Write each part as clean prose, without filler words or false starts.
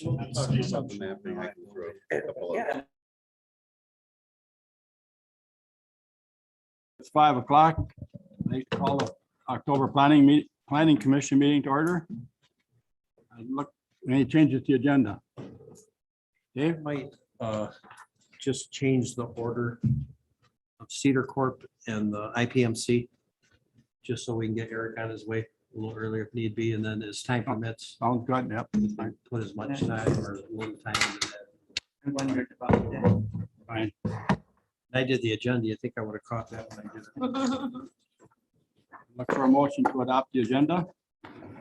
The mapping, I can throw a couple of- It's 5 o'clock. They call the October planning commission meeting to order. Look, any changes to the agenda? Dave? Might just change the order of Cedar Corp and the IPMC, just so we can get Eric on his way a little earlier if need be, and then as time permits, Sounds good. Yep. put as much time or a little time into that. I wondered about that. Fine. I did the agenda. You think I would have caught that when I did it? Look for a motion to adopt the agenda.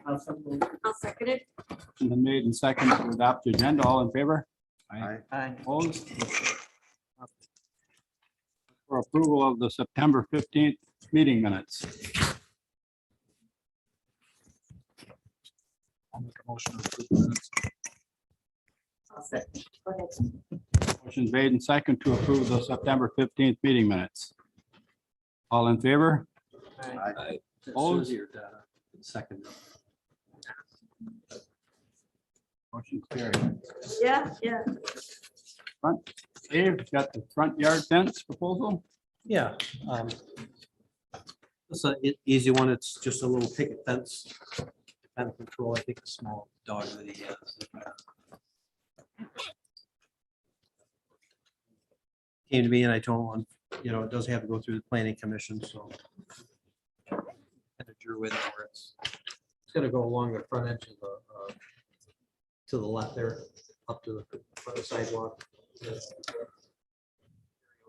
Also moved. I'll second it. Motion been made and seconded to adopt the agenda. All in favor? Aye. Aye. Opposed? For approval of the September 15th meeting minutes. I'll make a motion to approve the minutes. I'll second. Go ahead. Motion made and second to approve the September 15th meeting minutes. All in favor? Aye. Opposed? Susie or Donna? Second. Motion carried. Yeah. Dave, got the front yard fence proposal? Yeah. It's an easy one. It's just a little picket fence. Kind of control, I think, a small dog that he has. Came to me and I told him, it does have to go through the planning commission, so. Kind of drew in where it's gonna go along the front edge of the, to the left there, up to the front of the sidewalk.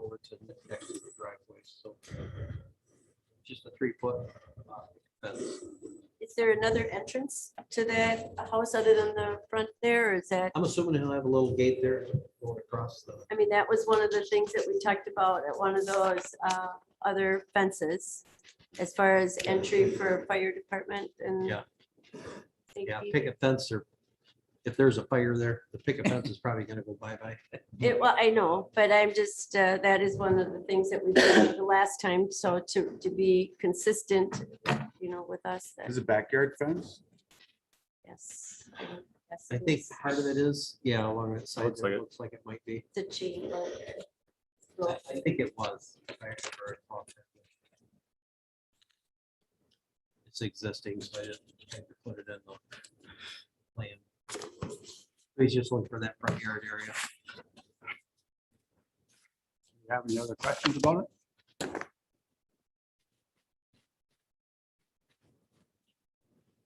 Over to next to the driveway, so. Just a 3-foot fence. Is there another entrance to that house other than the front there, or is that, I'm assuming he'll have a little gate there going across the. I mean, that was one of the things that we talked about at one of those other fences as far as entry for fire department and. Yeah. Yeah, safety. picket fence, or if there's a fire there, the picket fence is probably gonna go bye-bye. Well, I know, but I'm just, that is one of the things that we did the last time, so to be consistent, with us. that- Is it backyard fence? Yes. Yes, I it think is. part of it is, along that side, Looks like there, it. looks like it might be. The chain link. I think it was. if I remember it correctly. It's existing, so I didn't have to put it in the plan. He's just looking for that front yard area. You have any other questions about it?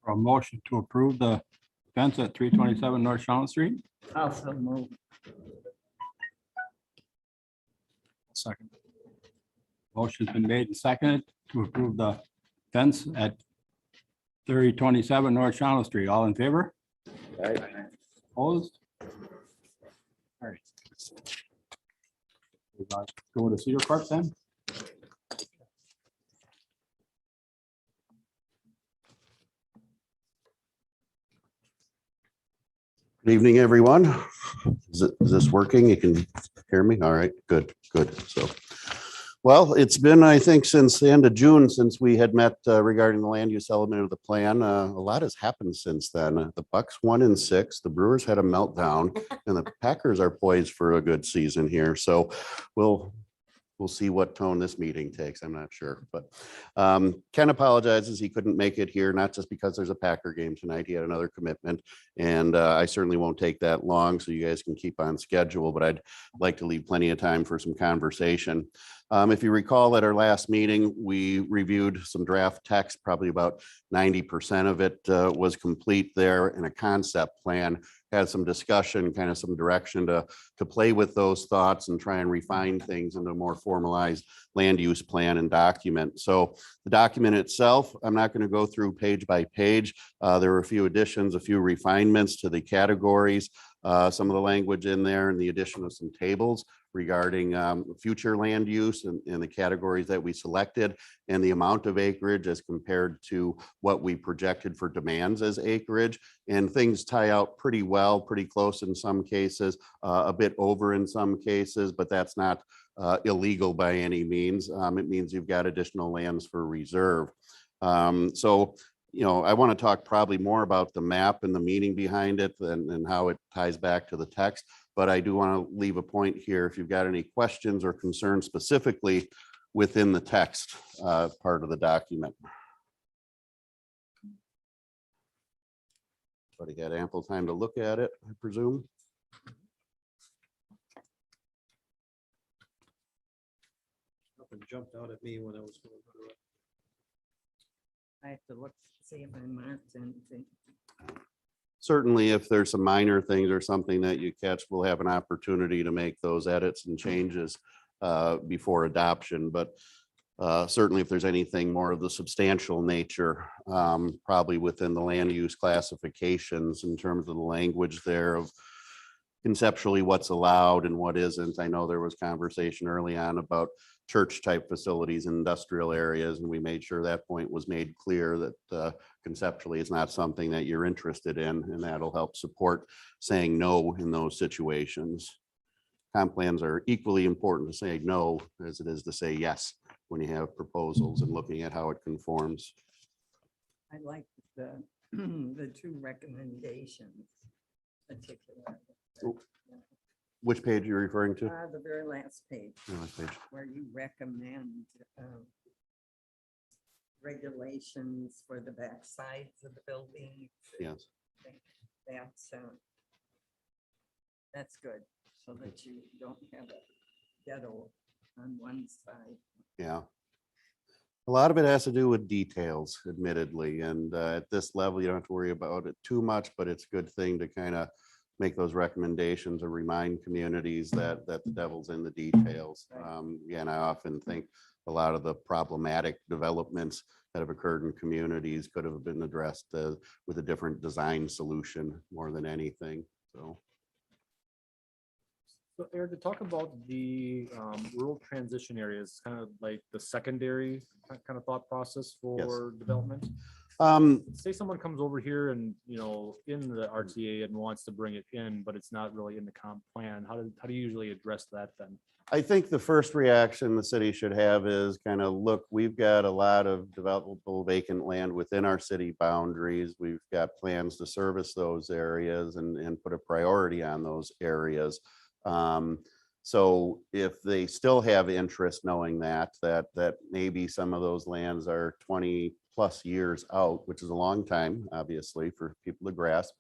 For a motion to approve the fence at 327 North Shawn Street? Also moved. Second. Motion's been made and seconded to approve the fence at 3027 North Shawn Street. All in favor? Opposed? All right. Go to Cedar Park then? Good evening, everyone. Is this working? You can hear me? All right, good. So, well, it's been, I think, since the end of June since we had met regarding the land use element of the plan. A lot has happened since then. The Bucks won in 6, the Brewers had a meltdown, and the Packers are poised for a good season here. So we'll see what tone this meeting takes. I'm not sure, but Ken apologizes he couldn't make it here, not just because there's a Packer game tonight. He had another commitment, and I certainly won't take that long, so you guys can keep on schedule, but I'd like to leave plenty of time for some conversation. If you recall, at our last meeting, we reviewed some draft text, probably about 90% of it was complete there in a concept plan, had some discussion, kind of some direction to play with those thoughts and try and refine things into a more formalized land use plan and document. So the document itself, I'm not going to go through page by page. There were a few additions, a few refinements to the categories, some of the language in there, and the addition of some tables regarding future land use and the categories that we selected and the amount of acreage as compared to what we projected for demands as acreage. And things tie out pretty well, pretty close in some cases, a bit over in some cases, but that's not illegal by any means. It means you've got additional lands for reserve. So I want to talk probably more about the map and the meaning behind it and how it ties back to the text. But I do want to leave a point here. If you've got any questions or concerns specifically within the text part of the document. But he had ample time to look at it, I presume. Nothing jumped out at me when I was going through it. I have to look, see if I marked anything. Certainly, if there's some minor things or something that you catch, we'll have an opportunity to make those edits and changes before adoption. But certainly, if there's anything more of the substantial nature, probably within the land use classifications in terms of the language there of conceptually what's allowed and what isn't. I know there was conversation early on about church type facilities in industrial areas, and we made sure that point was made clear that conceptually it's not something that you're interested in, and that'll help support saying no in those situations. Comp plans are equally important to say no as it is to say yes when you have proposals and looking at how it conforms. I like the, the two recommendations particularly. Which page are you referring to? The very last page, Oh, last page. where you recommend regulations for the back sides of the building. Yes. That's good, so that you don't have a ghetto on one side. Yeah. A lot of it has to do with details, admittedly, and at this level, you don't have to worry about it too much, but it's a good thing to kind of make those recommendations or remind communities that the devil's in the details. Again, I often think a lot of the problematic developments that have occurred in communities could have been addressed with a different design solution more than anything, so. So Eric, to talk about the rural transition areas, kind of like the secondary kind of thought process for development. Say someone comes over here and, in the RTA and wants to bring it in, but it's not really in the comp plan. How do you usually address that then? I think the first reaction the city should have is kind of, look, we've got a lot of developable vacant land within our city boundaries. We've got plans to service those areas and put a priority on those areas. So if they still have interest knowing that maybe some of those lands are 20+ years out, which is a long time, obviously, for people to grasp.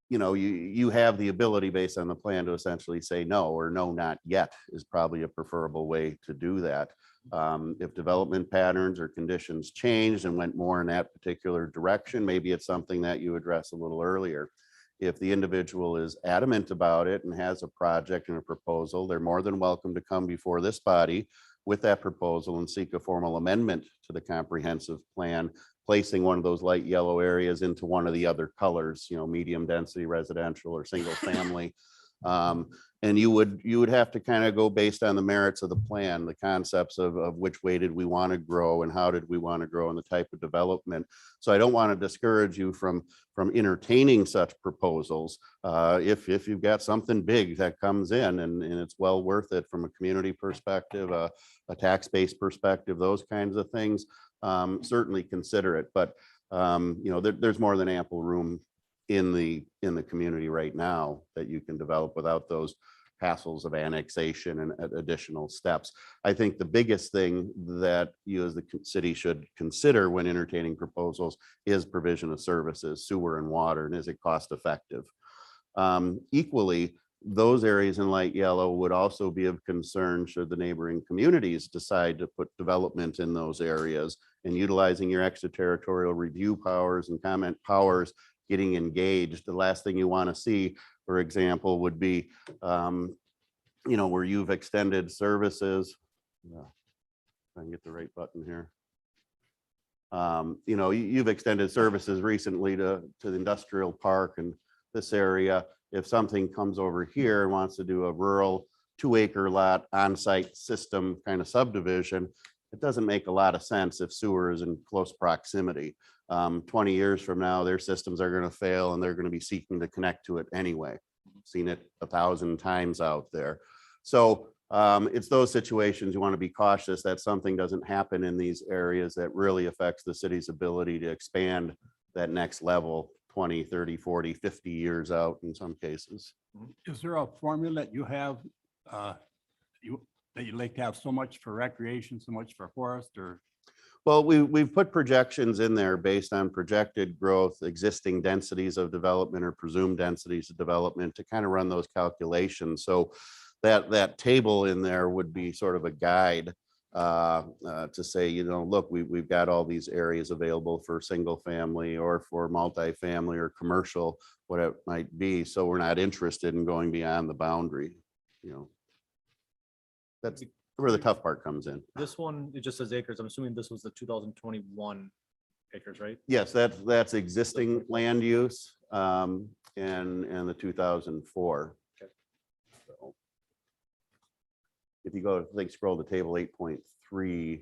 You have the ability based on the plan to essentially say no, or no, not yet is probably a preferable way to do that. If development patterns or conditions changed and went more in that particular direction, maybe it's something that you address a little earlier. If the individual is adamant about it and has a project and a proposal, they're more than welcome to come before this body with that proposal and seek a formal amendment to the comprehensive plan, placing one of those light yellow areas into one of the other colors, medium density residential or single family. And you would have to kind of go based on the merits of the plan, the concepts of which way did we want to grow and how did we want to grow and the type of development. So I don't want to discourage you from entertaining such proposals. If you've got something big that comes in and it's well worth it from a community perspective, a tax-based perspective, those kinds of things, certainly consider it. But there's more than ample room in the community right now that you can develop without those hassles of annexation and additional steps. I think the biggest thing that you as the city should consider when entertaining proposals is provision of services, sewer and water, and is it cost effective? Equally, those areas in light yellow would also be of concern should the neighboring communities decide to put development in those areas, and utilizing your extraterritorial review powers and comment powers getting engaged. The last thing you want to see, for example, would be, where you've extended services. If I can get the right button here. You've extended services recently to the industrial park and this area. If something comes over here and wants to do a rural 2-acre lot on-site system kind of subdivision, it doesn't make a lot of sense if sewer is in close proximity. 20 years from now, their systems are going to fail and they're going to be seeking to connect to it anyway. Seen it 1,000 times out there. So It's those situations you want to be cautious that something doesn't happen in these areas that really affects the city's ability to expand that next level 20, 30, 40, 50 years out in some cases. Is there a formula that you have, that you like to have so much for recreation, so much for forest, or? Well, we've put projections in there based on projected growth, existing densities of development or presumed densities of development to kind of run those calculations. So that table in there would be sort of a guide to say, you know, look, we've got all these areas available for single family or for multifamily or commercial, what it might be. So we're not interested in going beyond the boundary, you know. That's where the tough part comes in. This one, it just says acres. I'm assuming this was the 2021 acres, right? Yes, that's existing land use and the 2004. Okay. So if you go, I think scroll to table 8.3.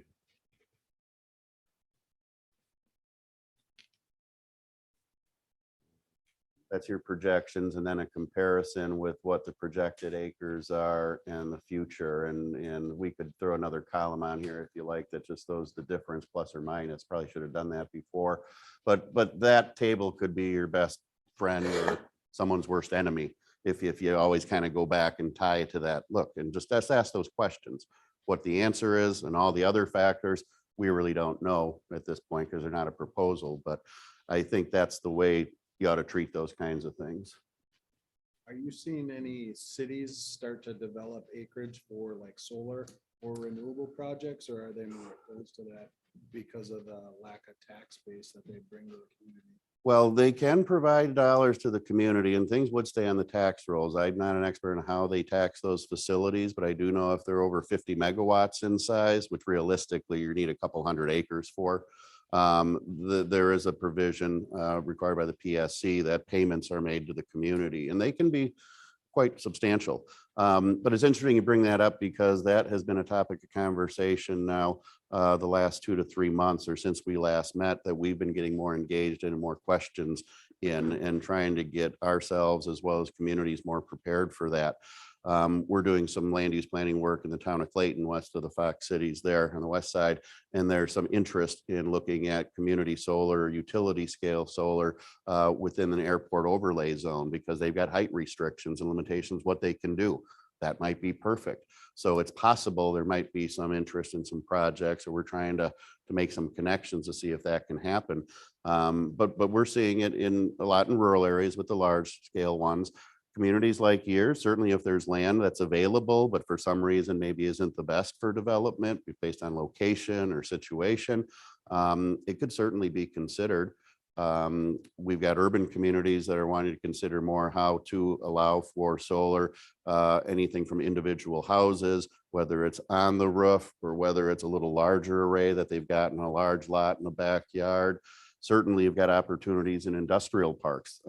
That's your projections and then a comparison with what the projected acres are and the future. And we could throw another column on here if you like, that just shows the difference plus or minus. Probably should have done that before. But that table could be your best friend or someone's worst enemy if you always kind of go back and tie it to that look and just ask those questions. What the answer is and all the other factors, we really don't know at this point because they're not a proposal. But I think that's the way you ought to treat those kinds of things. Are you seeing any cities start to develop acreage for like solar or renewable projects, or are they more opposed to that because of the lack of tax base that they bring to the community? Well, they can provide dollars to the community and things would stay on the tax rolls. I'm not an expert on how they tax those facilities, but I do know if they're over 50 megawatts in size, which realistically you need a couple hundred acres for, there is a provision required by the PSC that payments are made to the community and they can be quite substantial. But it's interesting you bring that up because that has been a topic of conversation now the last 2 to 3 months or since we last met, that we've been getting more engaged in and more questions in and trying to get ourselves as well as communities more prepared for that. We're doing some land use planning work in the town of Clayton, west of the Fox Cities there on the west side. And there's some interest in looking at community solar, utility scale solar within an airport overlay zone because they've got height restrictions and limitations, what they can do. That might be perfect. So it's possible there might be some interest in some projects, or we're trying to make some connections to see if that can happen. But we're seeing it in a lot in rural areas with the large scale ones. Communities like yours, certainly if there's land that's available, but for some reason maybe isn't the best for development based on location or situation, it could certainly be considered. We've got urban communities that are wanting to consider more how to allow for solar, anything from individual houses, whether it's on the roof or whether it's a little larger array that they've got in a large lot in the backyard. Certainly you've got opportunities in industrial parks,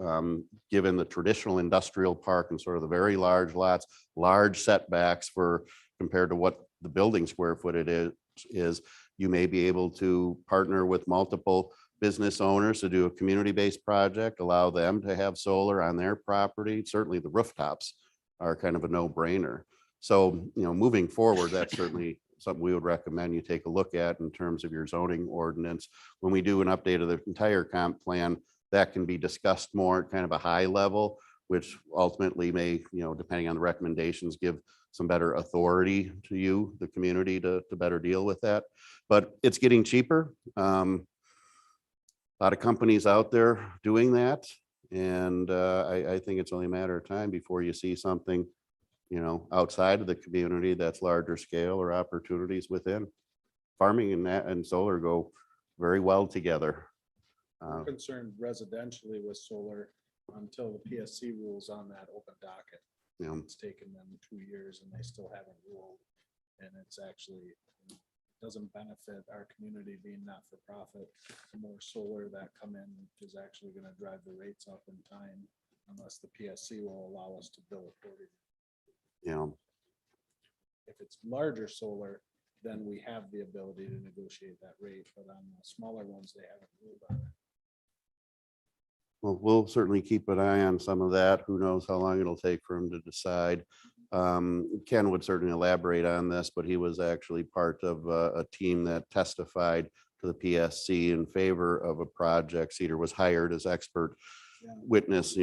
given the traditional industrial park and sort of the very large lots, large setbacks for compared to what the building square footage is, you may be able to partner with multiple business owners to do a community-based project, allow them to have solar on their property. Certainly the rooftops are kind of a no-brainer. So, you know, moving forward, that's certainly something we would recommend you take a look at in terms of your zoning ordinance. When we do an update of the entire comp plan, that can be discussed more at kind of a high level, which ultimately may, you know, depending on the recommendations, give some better authority to you, the community, to better deal with that. But it's getting cheaper. A lot of companies out there doing that. And I think it's only a matter of time before you see something, you know, outside of the community that's larger scale or opportunities within. Farming and that and solar go very well together. I'm concerned residentially with solar until the PSC rules on that open docket. You know, It's taken them 2 years and they still haven't ruled. And it's actually doesn't benefit our community being not for profit. The more solar that come in is actually going to drive the rates up in time unless the PSC will allow us to bill accordingly. you know, If it's larger solar, then we have the ability to negotiate that rate, but on the smaller ones, they haven't ruled on it. well, we'll certainly keep an eye on some of that. Who knows how long it'll take for them to decide. Ken would certainly elaborate on this, but he was actually part of a team that testified to the PSC in favor of a project. Cedar was hired as expert witness,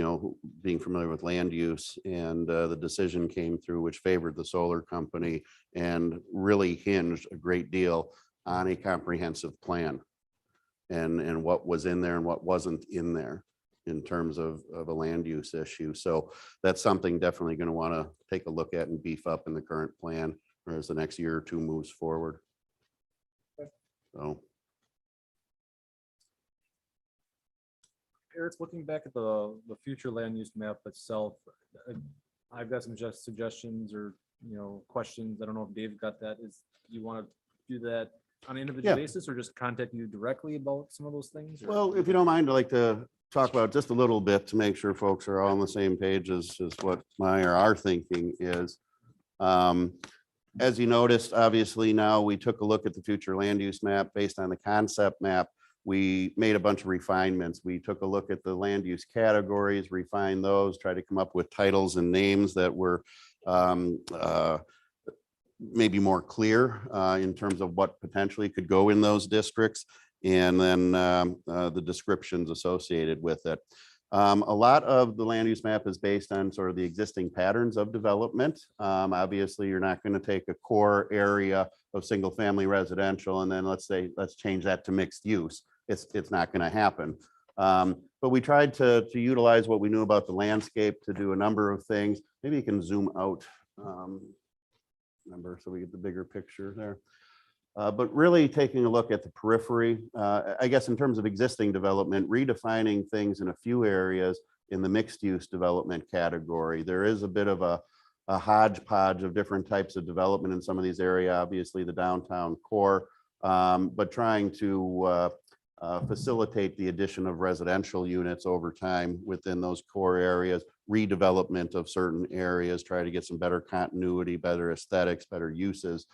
being familiar with land use, and the decision came through which favored the solar company and really hinged a great deal on a comprehensive plan and what was in there and what wasn't in there in terms of a land use issue. So that's something definitely going to want to take a look at and beef up in the current plan or as the next year or two moves forward. So. Eric, looking back at the future land use map itself, I've got some suggestions or, questions. I don't know if Dave got that. You want to do that on an individual basis or just contact you directly about some of those things? Or? Well, if you don't mind, I'd like to talk about just a little bit to make sure folks are all on the same page as what my or our thinking is. As you noticed, obviously now we took a look at the future land use map based on the concept map. We made a bunch of refinements. We took a look at the land use categories, refined those, tried to come up with titles and names that were maybe more clear in terms of what potentially could go in those districts, and then the descriptions associated with it. A lot of the land use map is based on sort of the existing patterns of development. Obviously, you're not going to take a core area of single family residential and then let's change that to mixed use. It's not going to happen. But we tried to utilize what we knew about the landscape to do a number of things. Maybe you can zoom out. So we get the bigger picture there. But really taking a look at the periphery, I guess in terms of existing development, redefining things in a few areas in the mixed use development category. There is a bit of a hodgepodge of different types of development in some of these areas, obviously the downtown core, but trying to facilitate the addition of residential units over time within those core areas, redevelopment of certain areas, try to get some better continuity, better aesthetics, better uses.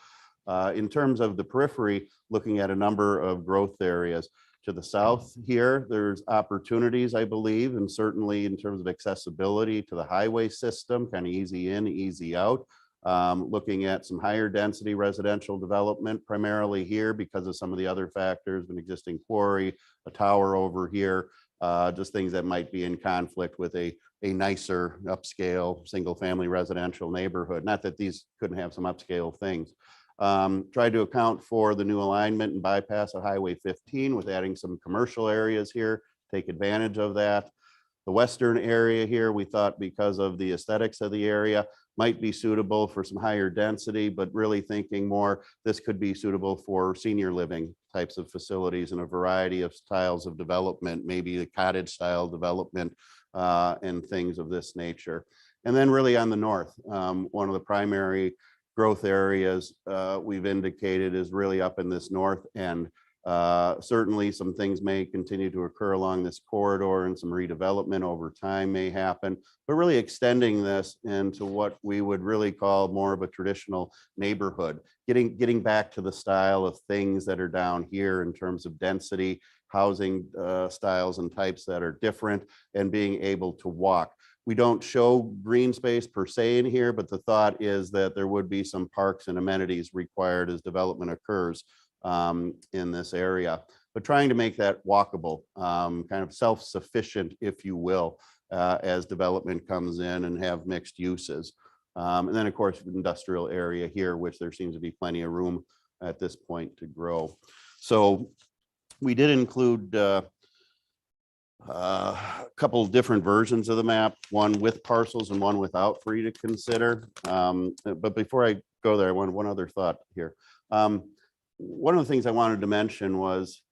In terms of the periphery, looking at a number of growth areas. To the south here, there's opportunities, I believe, and certainly in terms of accessibility to the highway system, kind of easy in, easy out. Looking at some higher density residential development, primarily here because of some of the other factors, an existing quarry, a tower over here, just things that might be in conflict with a nicer upscale single family residential neighborhood. Not that these couldn't have some upscale things. Tried to account for the new alignment and bypass of Highway 15 with adding some commercial areas here, take advantage of that. The western area here, we thought because of the aesthetics of the area, might be suitable for some higher density, but really thinking more, this could be suitable for senior living types of facilities and a variety of styles of development, maybe the cottage style development and things of this nature. And then really on the north, one of the primary growth areas we've indicated is really up in this north end. Certainly some things may continue to occur along this corridor and some redevelopment over time may happen, but really extending this into what we would really call more of a traditional neighborhood, getting back to the style of things that are down here in terms of density, housing styles and types that are different, and being able to walk. We don't show green space per se in here, but the thought is that there would be some parks and amenities required as development occurs in this area, but trying to make that walkable, kind of self-sufficient, if you will, as development comes in and have mixed uses. And then of course, industrial area here, which there seems to be plenty of room at this point to grow. So we did include a couple of different versions of the map, one with parcels and one without for you to consider. But before I go there, I want one other thought here. One of the things I wanted to mention was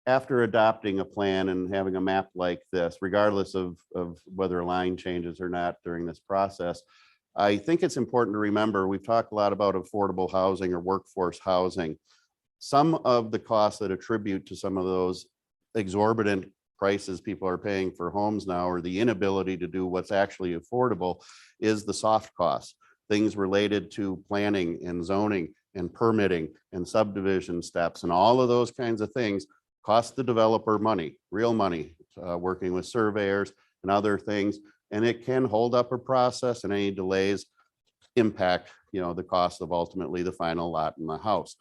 after adopting a plan and having a map like this, regardless of whether a line changes or not during this process, I think it's important to remember, we've talked a lot about affordable housing or workforce housing. Some of the costs that attribute to some of those exorbitant prices people are paying for homes now, or the inability to do what's actually affordable, is the soft costs, things related to planning and zoning and permitting and subdivision steps, and all of those kinds of things cost the developer money, real money, working with surveyors and other things, and it can hold up a process, and any delays impact, the cost of ultimately the final lot in the house.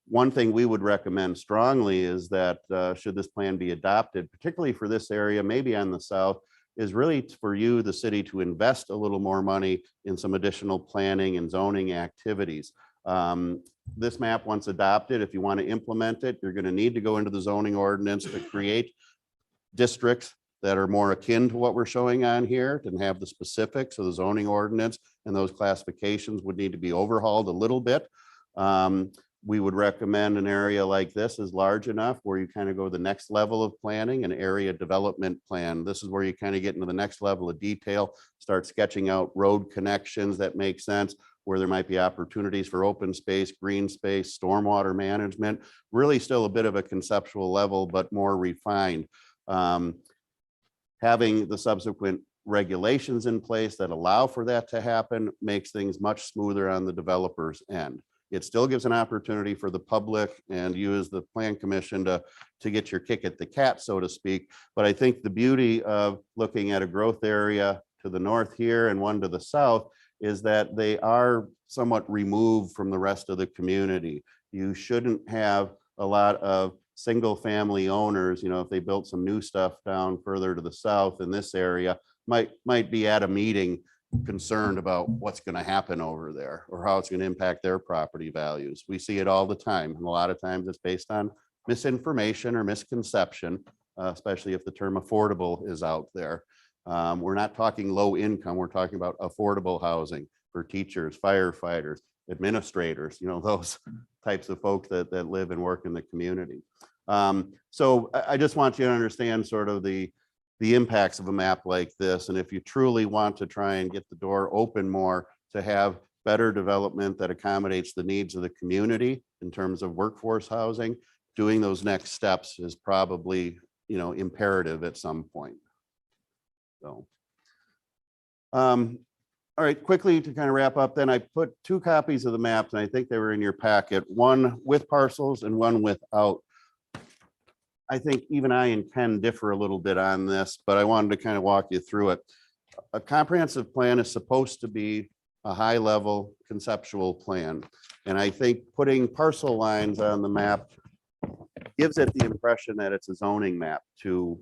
One thing we would recommend strongly is that should this plan be adopted, particularly for this area, maybe on the south, is really for you, the city, to invest a little more money in some additional planning and zoning activities. This map, once adopted, if you want to implement it, you're going to need to go into the zoning ordinance to create districts that are more akin to what we're showing on here and have the specifics of the zoning ordinance, and those classifications would need to be overhauled a little bit. We would recommend an area like this is large enough where you kind of go the next level of planning, an area development plan. This is where you kind of get into the next level of detail, start sketching out road connections that make sense, where there might be opportunities for open space, green space, stormwater management, really still a bit of a conceptual level, but more refined. Having the subsequent regulations in place that allow for that to happen makes things much smoother on the developer's end. It still gives an opportunity for the public and you as the plan commission to get your kick at the cat, so to speak. But I think the beauty of looking at a growth area to the north here and one to the south is that they are somewhat removed from the rest of the community. You shouldn't have a lot of single family owners, if they built some new stuff down further to the south in this area, might be at a meeting concerned about what's going to happen over there or how it's going to impact their property values. We see it all the time. And a lot of times it's based on misinformation or misconception, especially if the term affordable is out there. We're not talking low income. We're talking about affordable housing for teachers, firefighters, administrators, those types of folks that live and work in the community. So I just want you to understand sort of the impacts of a map like this. And if you truly want to try and get the door open more to have better development that accommodates the needs of the community in terms of workforce housing, doing those next steps is probably, imperative at some point. So, all right, quickly to kind of wrap up, then I put 2 copies of the maps and I think they were in your packet, one with parcels and one without. I think even I and Ken differ a little bit on this, but I wanted to kind of walk you through it. A comprehensive plan is supposed to be a high level conceptual plan. And I think putting parcel lines on the map gives it the impression that it's a zoning map to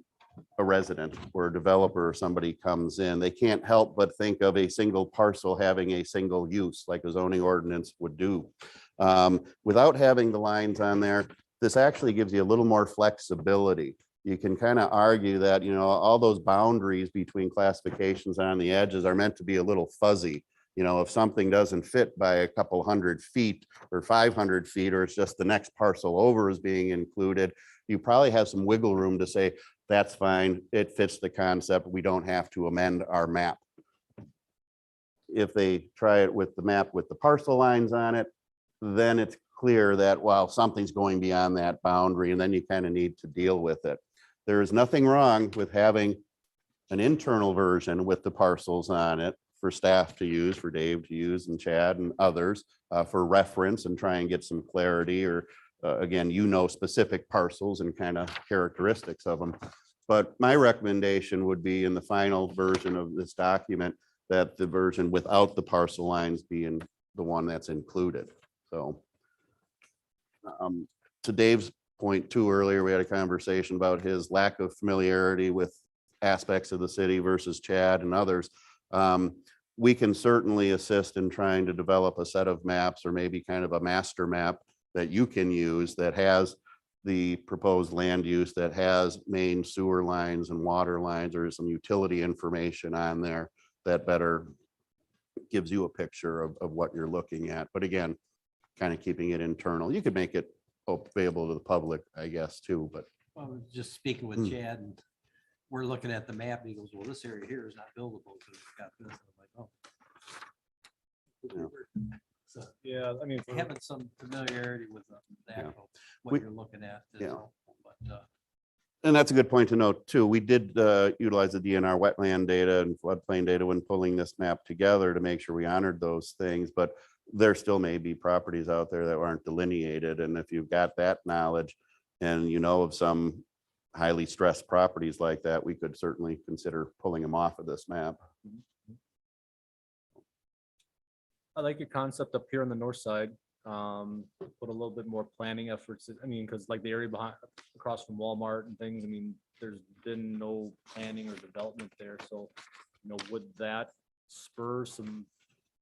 a resident or a developer or somebody comes in. They can't help but think of a single parcel having a single use like a zoning ordinance would do. Without having the lines on there, this actually gives you a little more flexibility. You can kind of argue that, all those boundaries between classifications on the edges are meant to be a little fuzzy. If something doesn't fit by a couple 100 feet or 500 feet, or it's just the next parcel over is being included, you probably have some wiggle room to say, that's fine, it fits the concept, we don't have to amend our map. If they try it with the map with the parcel lines on it, then it's clear that, well, something's going beyond that boundary, and then you kind of need to deal with it. There is nothing wrong with having an internal version with the parcels on it for staff to use, for Dave to use, and Chad and others for reference and try and get some clarity, or again, specific parcels and kind of characteristics of them. But my recommendation would be in the final version of this document that the version without the parcel lines being the one that's included. So to Dave's point too, earlier, we had a conversation about his lack of familiarity with aspects of the city versus Chad and others. We can certainly assist in trying to develop a set of maps or maybe kind of a master map that you can use that has the proposed land use, that has main sewer lines and water lines, or some utility information on there that better gives you a picture of what you're looking at. But again, kind of keeping it internal. You could make it available to the public, I guess, too, but. I was just speaking with Chad, and we're looking at the map, and he goes, well, this area here is not buildable because it's got this. I'm like, oh. Yeah. So Yeah, I mean, having some familiarity with that, Yeah. what you're looking at. is Yeah. helpful, but, And that's a good point to note too. We did utilize the DNR wetland data and floodplain data when pulling this map together to make sure we honored those things, but there still may be properties out there that aren't delineated. And if you've got that knowledge and of some highly stressed properties like that, we could certainly consider pulling them off of this map. I like your concept up here on the north side. Put a little bit more planning efforts. I mean, because like the area behind, across from Walmart and things, I mean, there's been no planning or development there. So, would that spur some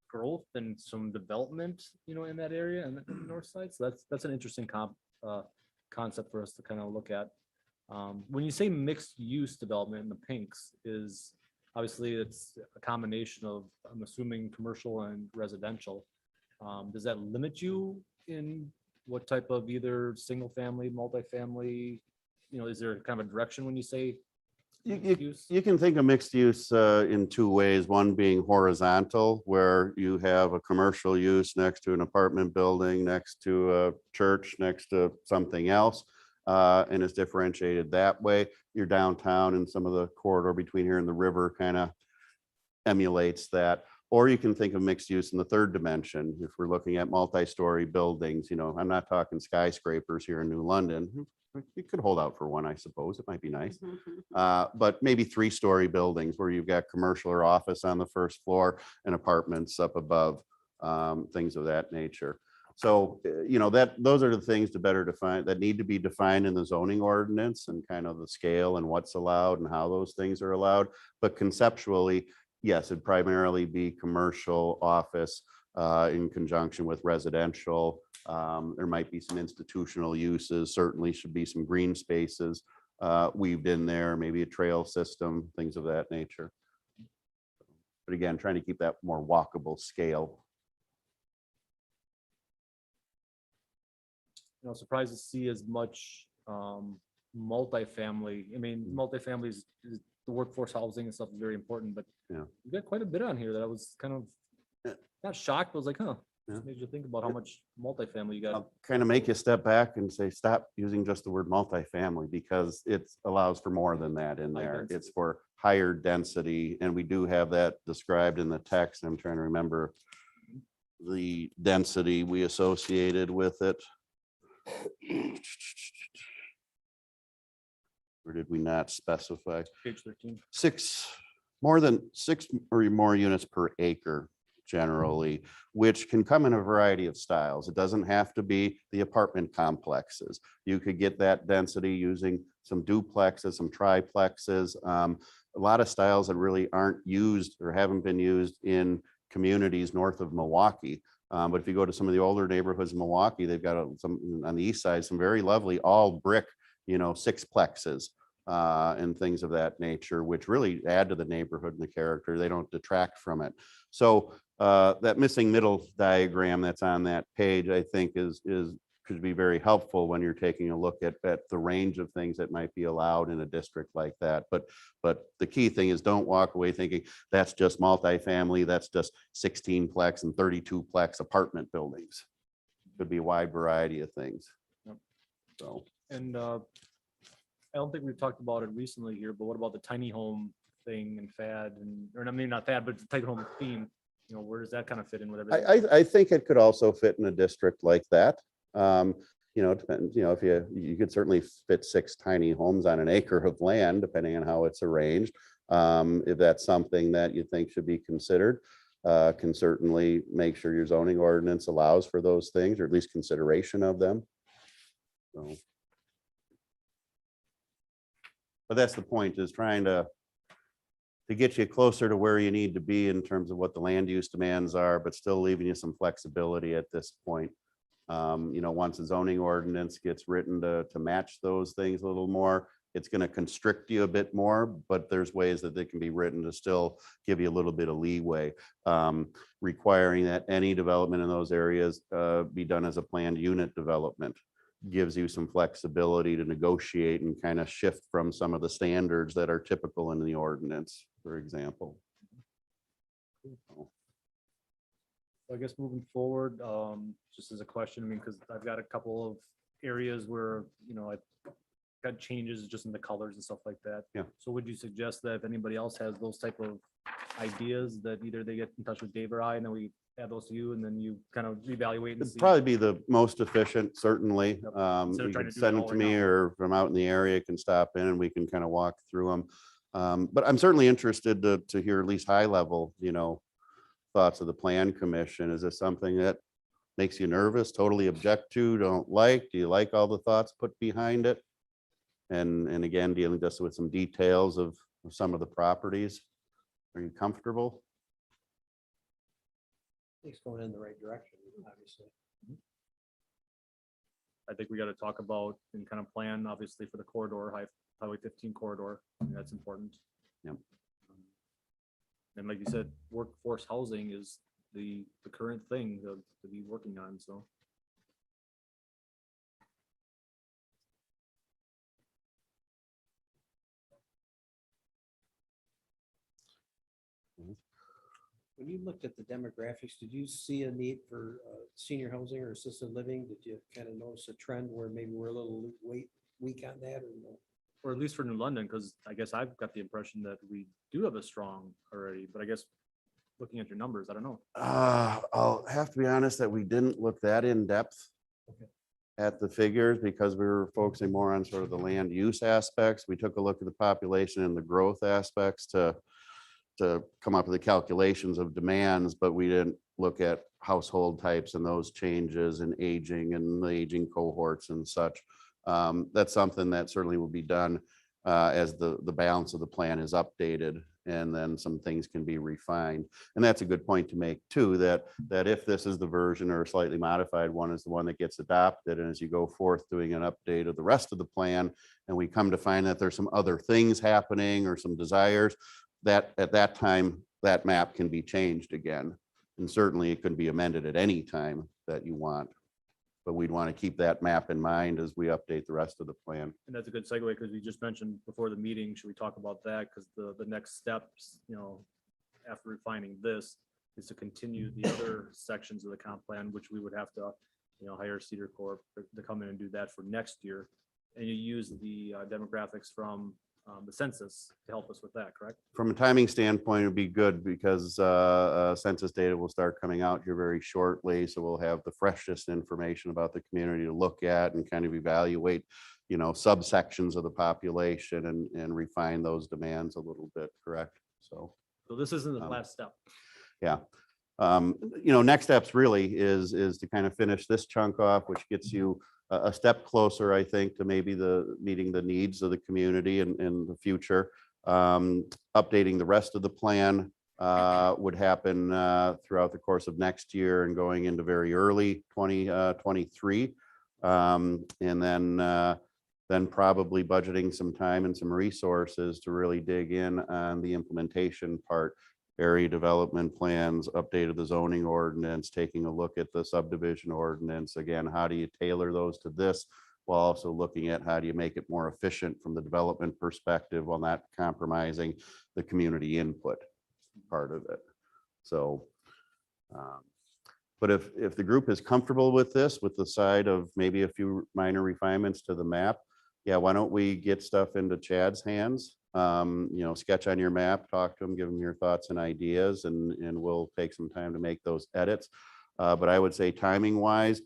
growth and some development, in that area and the north side? So that's an interesting concept for us to kind of look at. When you say mixed use development in the pinks, is obviously it's a combination of, I'm assuming, commercial and residential. Does that limit you in what type of either single family, multifamily? Is there kind of a direction when you say mixed use? You can think of mixed use in two ways. One being horizontal, where you have a commercial use next to an apartment building, next to a church, next to something else, and it's differentiated that way. Your downtown and some of the corridor between here and the river kind of emulates that. Or you can think of mixed use in the third dimension. If we're looking at multi-story buildings, I'm not talking skyscrapers here in New London. You could hold out for one, I suppose. It might be nice. But maybe 3-story buildings where you've got commercial or office on the first floor and apartments up above, things of that nature. So, those are the things to better define, that need to be defined in the zoning ordinance and kind of the scale and what's allowed and how those things are allowed. But conceptually, yes, it'd primarily be commercial office in conjunction with residential. There might be some institutional uses, certainly should be some green spaces weaved in there, maybe a trail system, things of that nature. But again, trying to keep that more walkable scale. Surprised to see as much multifamily. I mean, multifamily is the workforce housing and stuff is very important, but Yeah. you got quite a bit on here that I was kind of not shocked, but was like, Yeah. made you think about how much multifamily you got. I'll kind of make you step back and say, stop using just the word multifamily, because it allows for more than that in High there. density. It's for higher density, and we do have that described in the text. I'm trying to remember the density we associated with it. Or did we not specify? Page 13. More than 6 or more units per acre generally, which can come in a variety of styles. It doesn't have to be the apartment complexes. You could get that density using some duplexes, some triplexes, a lot of styles that really aren't used or haven't been used in communities north of Milwaukee. But if you go to some of the older neighborhoods in Milwaukee, they've got some on the east side, some very lovely all brick, sixplexes and things of that nature, which really add to the neighborhood and the character. They don't detract from it. So that missing middle diagram that's on that page, I think could be very helpful when you're taking a look at the range of things that might be allowed in a district like that. But the key thing is, don't walk away thinking that's just multifamily, that's just 16-plex and 32-plex apartment buildings. Could be a wide variety of things. Yep. So. And I don't think we've talked about it recently here, but what about the tiny home thing and fad or maybe not fad, but the tiny home theme? Where does that kind of fit in with everything? I think it could also fit in a district like that. It depends, if you could certainly fit 6 tiny homes on an acre of land, depending on how it's arranged. If that's something that you think should be considered, can certainly make sure your zoning ordinance allows for those things, or at least consideration of them. So. But that's the point, is trying to get you closer to where you need to be in terms of what the land use demands are, but still leaving you some flexibility at this point. Once a zoning ordinance gets written to match those things a little more, it's going to constrict you a bit more, but there's ways that they can be written to still give you a little bit of leeway, requiring that any development in those areas be done as a planned unit development. Gives you some flexibility to negotiate and kind of shift from some of the standards that are typical in the ordinance, for example. I guess moving forward, just as a question, because I've got a couple of areas where, I've got changes just in the colors and stuff like that. Yeah. So would you suggest that if anybody else has those type of ideas, that either they get in touch with Dave or I, and then we add those to you, and then you kind of reevaluate and It'd see? probably be the most efficient, certainly. Instead of You trying can to do send it them all to right me, now. or if I'm out in the area, can stop in and we can kind of walk through them. But I'm certainly interested to hear at least high level, thoughts of the plan commission. Is this something that makes you nervous, totally object to, don't like? Do you like all the thoughts put behind it? And again, dealing just with some details of some of the properties. Are you comfortable? It's going in the right direction, obviously. I think we got to talk about and kind of plan, obviously, for the corridor, Highway 15 corridor. I think that's important. Yep. And like you said, workforce housing is the current thing to be working on, so. When you looked at the demographics, did you see a need for senior housing or assisted living? Did you kind of notice a trend where maybe we're a little weak on that or no? Or at least for New London, because I guess I've got the impression that we do have a strong already, but I guess looking at your numbers, I don't know. I'll have to be honest that we didn't look that in depth at the figures because we were focusing more on sort of the land use aspects. We took a look at the population and the growth aspects to come up with the calculations of demands, but we didn't look at household types and those changes and the aging cohorts and such. That's something that certainly will be done as the balance of the plan is updated, and then some things can be refined. And that's a good point to make too, that if this is the version or a slightly modified one is the one that gets adopted, and as you go forth doing an update of the rest of the plan, and we come to find that there's some other things happening or some desires, that at that time, that map can be changed again. And certainly it can be amended at any time that you want. But we'd want to keep that map in mind as we update the rest of the plan. And that's a good segue because we just mentioned before the meeting, should we talk about that? Because the next steps, after refining this is to continue the other sections of the comp plan, which we would have to, hire Cedar Corp to come in and do that for next year. And you use the demographics from the census to help us with that, correct? From a timing standpoint, it'd be good because census data will start coming out here very shortly. So we'll have the freshest information about the community to look at and kind of evaluate, subsections of the population and refine those demands a little bit, correct? So this isn't the last step. yeah. Next steps really is to kind of finish this chunk off, which gets you a step closer, I think, to maybe meeting the needs of the community in the future. Updating the rest of the plan would happen throughout the course of next year and going into very early 2023. And then probably budgeting some time and some resources to really dig in on the implementation part. Area development plans, update of the zoning ordinance, taking a look at the subdivision ordinance. Again, how do you tailor those to this while also looking at how do you make it more efficient from the development perspective while not compromising the community input part of it. So, but if the group is comfortable with this, with the side of maybe a few minor refinements to the map, yeah, why don't we get stuff into Chad's hands? Sketch on your map, talk to him, give him your thoughts and ideas, and we'll take some time to make those edits. But I would say timing wise,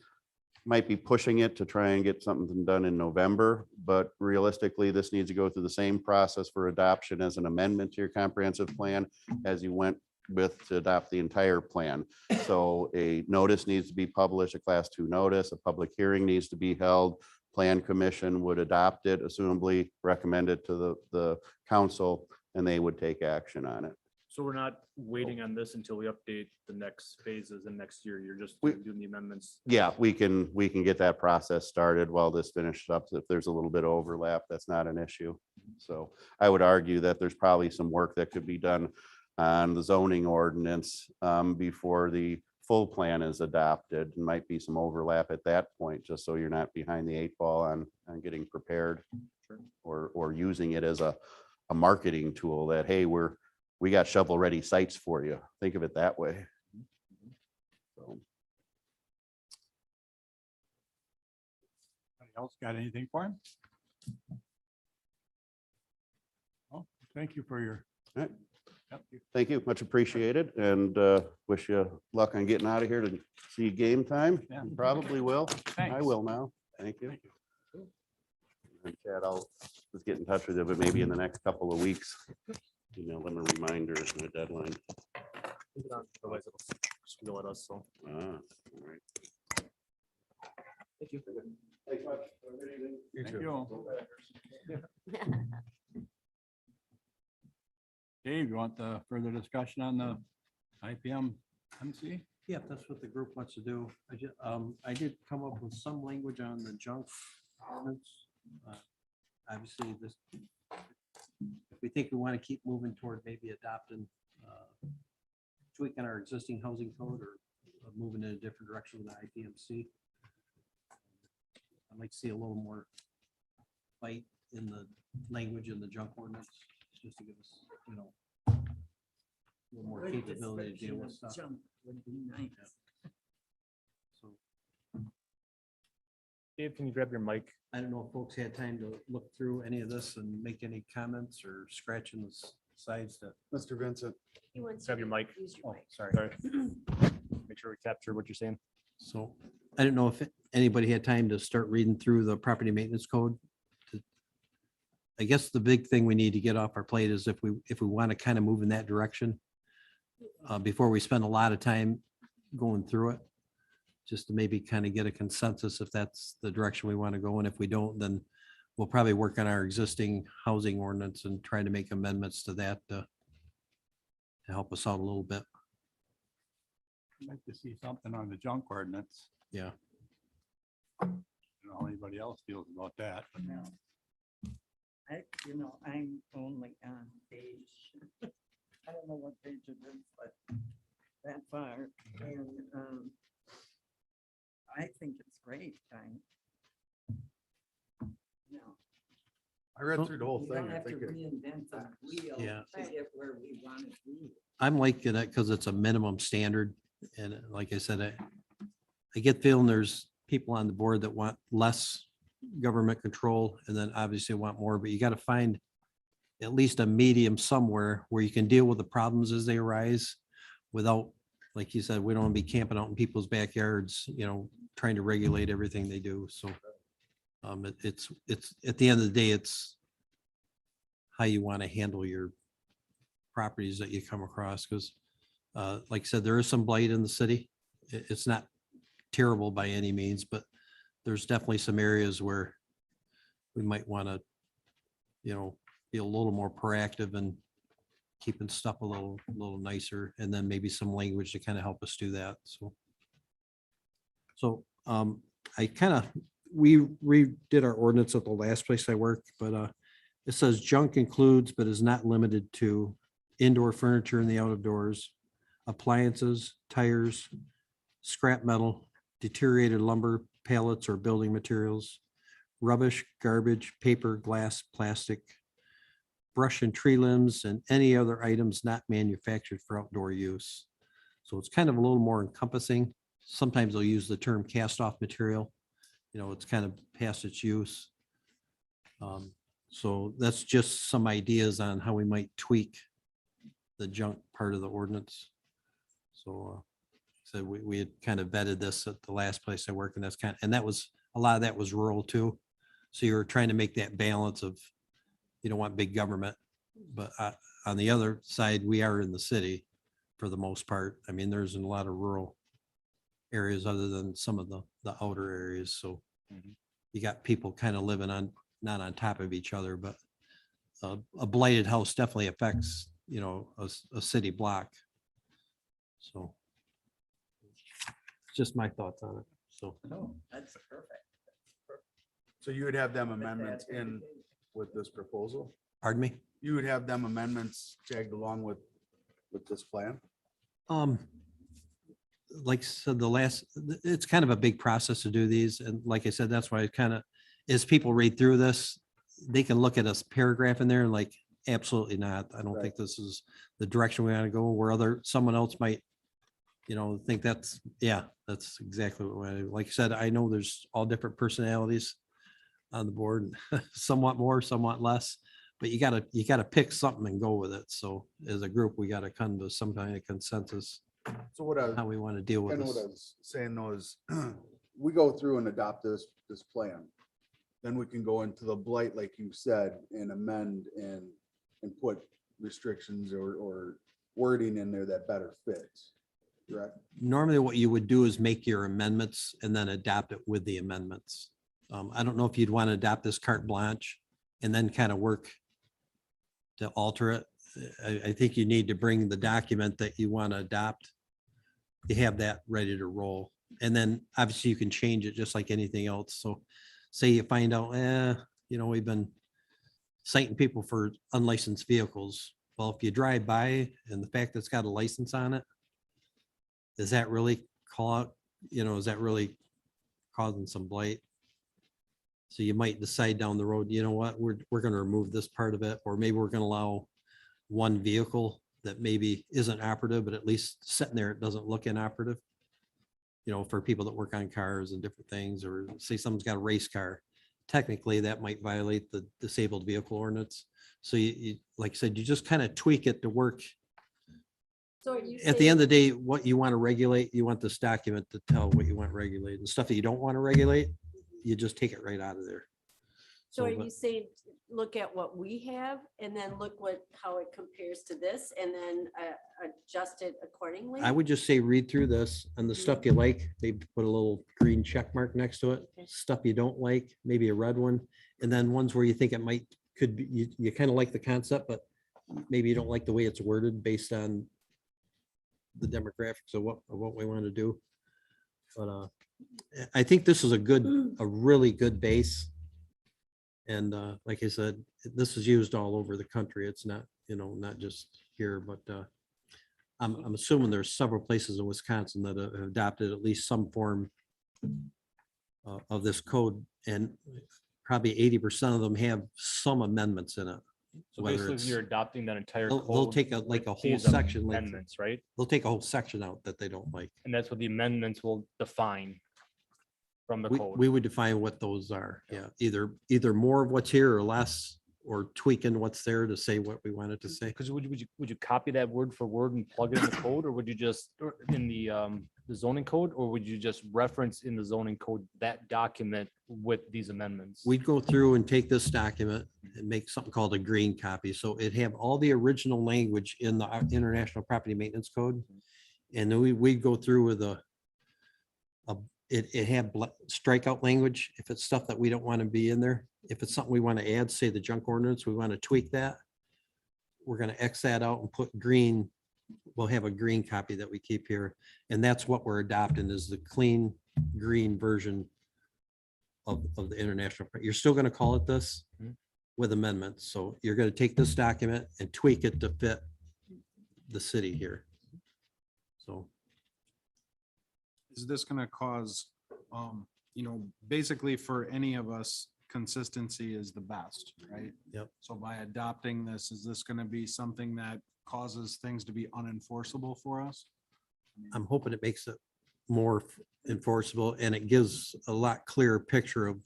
might be pushing it to try and get something done in November, but realistically, this needs to go through the same process for adoption as an amendment to your comprehensive plan as you went with to adopt the entire plan. So a notice needs to be published, a class 2 notice, a public hearing needs to be held. Plan commission would adopt it, assumably recommend it to the council, and they would take action on it. So we're not waiting on this until we update the next phases in next year. You're just We- doing the amendments. Yeah, we can get that process started while this finishes up. If there's a little bit of overlap, that's not an issue. So I would argue that there's probably some work that could be done on the zoning ordinance before the full plan is adopted. Might be some overlap at that point, just so you're not behind the 8 ball on getting prepared. Sure. Or using it as a marketing tool that, hey, we got shovel ready sites for you. Think of it that way. So, Anybody else got anything for him? Oh, thank you for your. all right. Yep. Thank you, much appreciated, and wish you luck on getting out of here to see game time. Yeah. You probably will. I Thanks. will now. Thank you. Thank you. And Chad, I'll just get in touch with you, but maybe in the next couple of weeks, email them a reminder and a deadline. Otherwise it'll squeal at us, so. Ah, all right. Thank you. Thank you. Dave, you want the further discussion on the IPM MC? Yeah, if that's what the group wants to do. I did come up with some language on the junk ordinance. Obviously, this, if we think we want to keep moving toward maybe adopting, tweaking our existing housing code or moving in a different direction with the IPMC. I'd like to see a little more fight in the language in the junk ordinance, just to give us, a little more Good capability to deal description with of stuff. junk would be nice. So Dave, can you grab your mic? I don't know if folks had time to look through any of this and make any comments or scratching the sides that, Mr. Vincent, He wants Grab you your to mic. use your oh, mic. sorry. Sorry. Make sure we capture what you're saying. So I don't know if anybody had time to start reading through the property maintenance code. I guess the big thing we need to get off our plate is if we want to kind of move in that direction, before we spend a lot of time going through it, just to maybe kind of get a consensus if that's the direction we want to go. And if we don't, then we'll probably work on our existing housing ordinance and try to make amendments to that to help us out a little bit. I'd like to see something on the junk ordinance. Yeah. I don't know how anybody else feels about that. but No. I'm only on page, I don't know what page it is, but that far. And I think it's great. No, I read through the whole we thing. don't I have to think it- reinvent the wheel Yeah. to get where we want to be. I'm liking it because it's a minimum standard. And like I said, I get feeling there's people on the board that want less government control and then obviously want more, but you got to find at least a medium somewhere where you can deal with the problems as they arise without, like you said, we don't want to be camping out in people's backyards, trying to regulate everything they do. So it's at the end of the day, it's how you want to handle your properties that you come across. Because like I said, there is some blight in the city. It's not terrible by any means, but there's definitely some areas where we might want to, be a little more proactive and keeping stuff a little nicer, and then maybe some language to kind of help us do that. So we redid our ordinance at the last place I worked, but it says junk includes, but is not limited to indoor furniture in the out of doors, appliances, tires, scrap metal, deteriorated lumber, pallets or building materials, rubbish, garbage, paper, glass, plastic, brush and tree limbs, and any other items not manufactured for outdoor use. So it's kind of a little more encompassing. Sometimes they'll use the term cast off material. It's kind of past its use. So that's just some ideas on how we might tweak the junk part of the ordinance. So we had kind of vetted this at the last place I worked, and a lot of that was rural too. So you were trying to make that balance of, you don't want big government, but on the other side, we are in the city for the most part. I mean, there's a lot of rural areas other than some of the outer areas. So you got people kind of living not on top of each other, but a blighted house definitely affects, a city block. So just my thoughts on it. So No, that's perfect. So you would have them Put that amendments in in. with this proposal? pardon me. You would have them amendments tagged along with this plan? Like I said, it's kind of a big process to do these. And like I said, that's why it kind of, as people read through this, they can look at a paragraph in there and like, absolutely not. I don't think this is the direction we want to go, where someone else might, think that's exactly what, like I said, I know there's all different personalities on the board. Some want more, some want less, but you gotta pick something and go with it. So as a group, we gotta come to some kind of consensus So what I, how we want to deal with kind of what I this. was saying though is, we go through and adopt this plan. Then we can go into the blight, like you said, and amend and put restrictions or wording in there that better fits, correct? Normally what you would do is make your amendments and then adopt it with the amendments. I don't know if you'd want to adopt this carte blanche and then kind of work to alter it. I think you need to bring the document that you want to adopt. You have that ready to roll. And then obviously you can change it just like anything else. So say you find out, we've been citing people for unlicensed vehicles. Well, if you drive by and the fact that it's got a license on it, does that really call out, is that really causing some blight? So you might decide down the road, you know what, we're going to remove this part of it, or maybe we're going to allow one vehicle that maybe isn't operative, but at least sitting there, it doesn't look inoperative. For people that work on cars and different things, or say someone's got a race car, technically that might violate the disabled vehicle ordinance. So you like I said, you just kind of tweak it to work. So are you At the end of saying- the day, what you want to regulate, you want this document to tell what you want regulated, and stuff that you don't want to regulate, you just take it right out of there. So are but- you saying, look at what we have and then look how it compares to this and then adjust it accordingly? I would just say, read through this, and the stuff you like, maybe put a little green check mark next to it. Okay. Stuff you don't like, maybe a red one, and then ones where you think it could be, you kind of like the concept, but maybe you don't like the way it's worded based on the demographics of what we want to do. But I think this is a really good base. And like I said, this is used all over the country. It's not, not just here, but I'm assuming there's several places in Wisconsin that have adopted at least some form of this code, and probably 80% of them have some amendments in it. So Whether basically, it's- you're adopting that entire. They'll code take with like a whole these section, like Amendments, right? they'll take a whole section out that they don't like. And that's what the amendments will define from the We code. would define what those are. Yeah, either more of what's here or less, or tweaking what's there to say what we wanted to say. Because would you copy that word for word and plug it in the code, or would you just, or in the zoning code, or would you just reference in the zoning code that document with these amendments? We'd go through and take this document and make something called a green copy. So it'd have all the original language in the International Property Maintenance Code. And then we'd go through with it had strikeout language. If it's stuff that we don't want to be in there, if it's something we want to add, say the junk ordinance, we want to tweak that. We're going to X that out and put green. We'll have a green copy that we keep here. And that's what we're adopting, is the clean green version of the international. You're still going to call it this with amendments. So you're going to take this document and tweak it to fit the city here. So Is this gonna cause, basically for any of us, consistency is the best, right? Yep. So by adopting this, is this gonna be something that causes things to be unenforceable for us? I'm hoping it makes it more enforceable, and it gives a lot clearer picture of,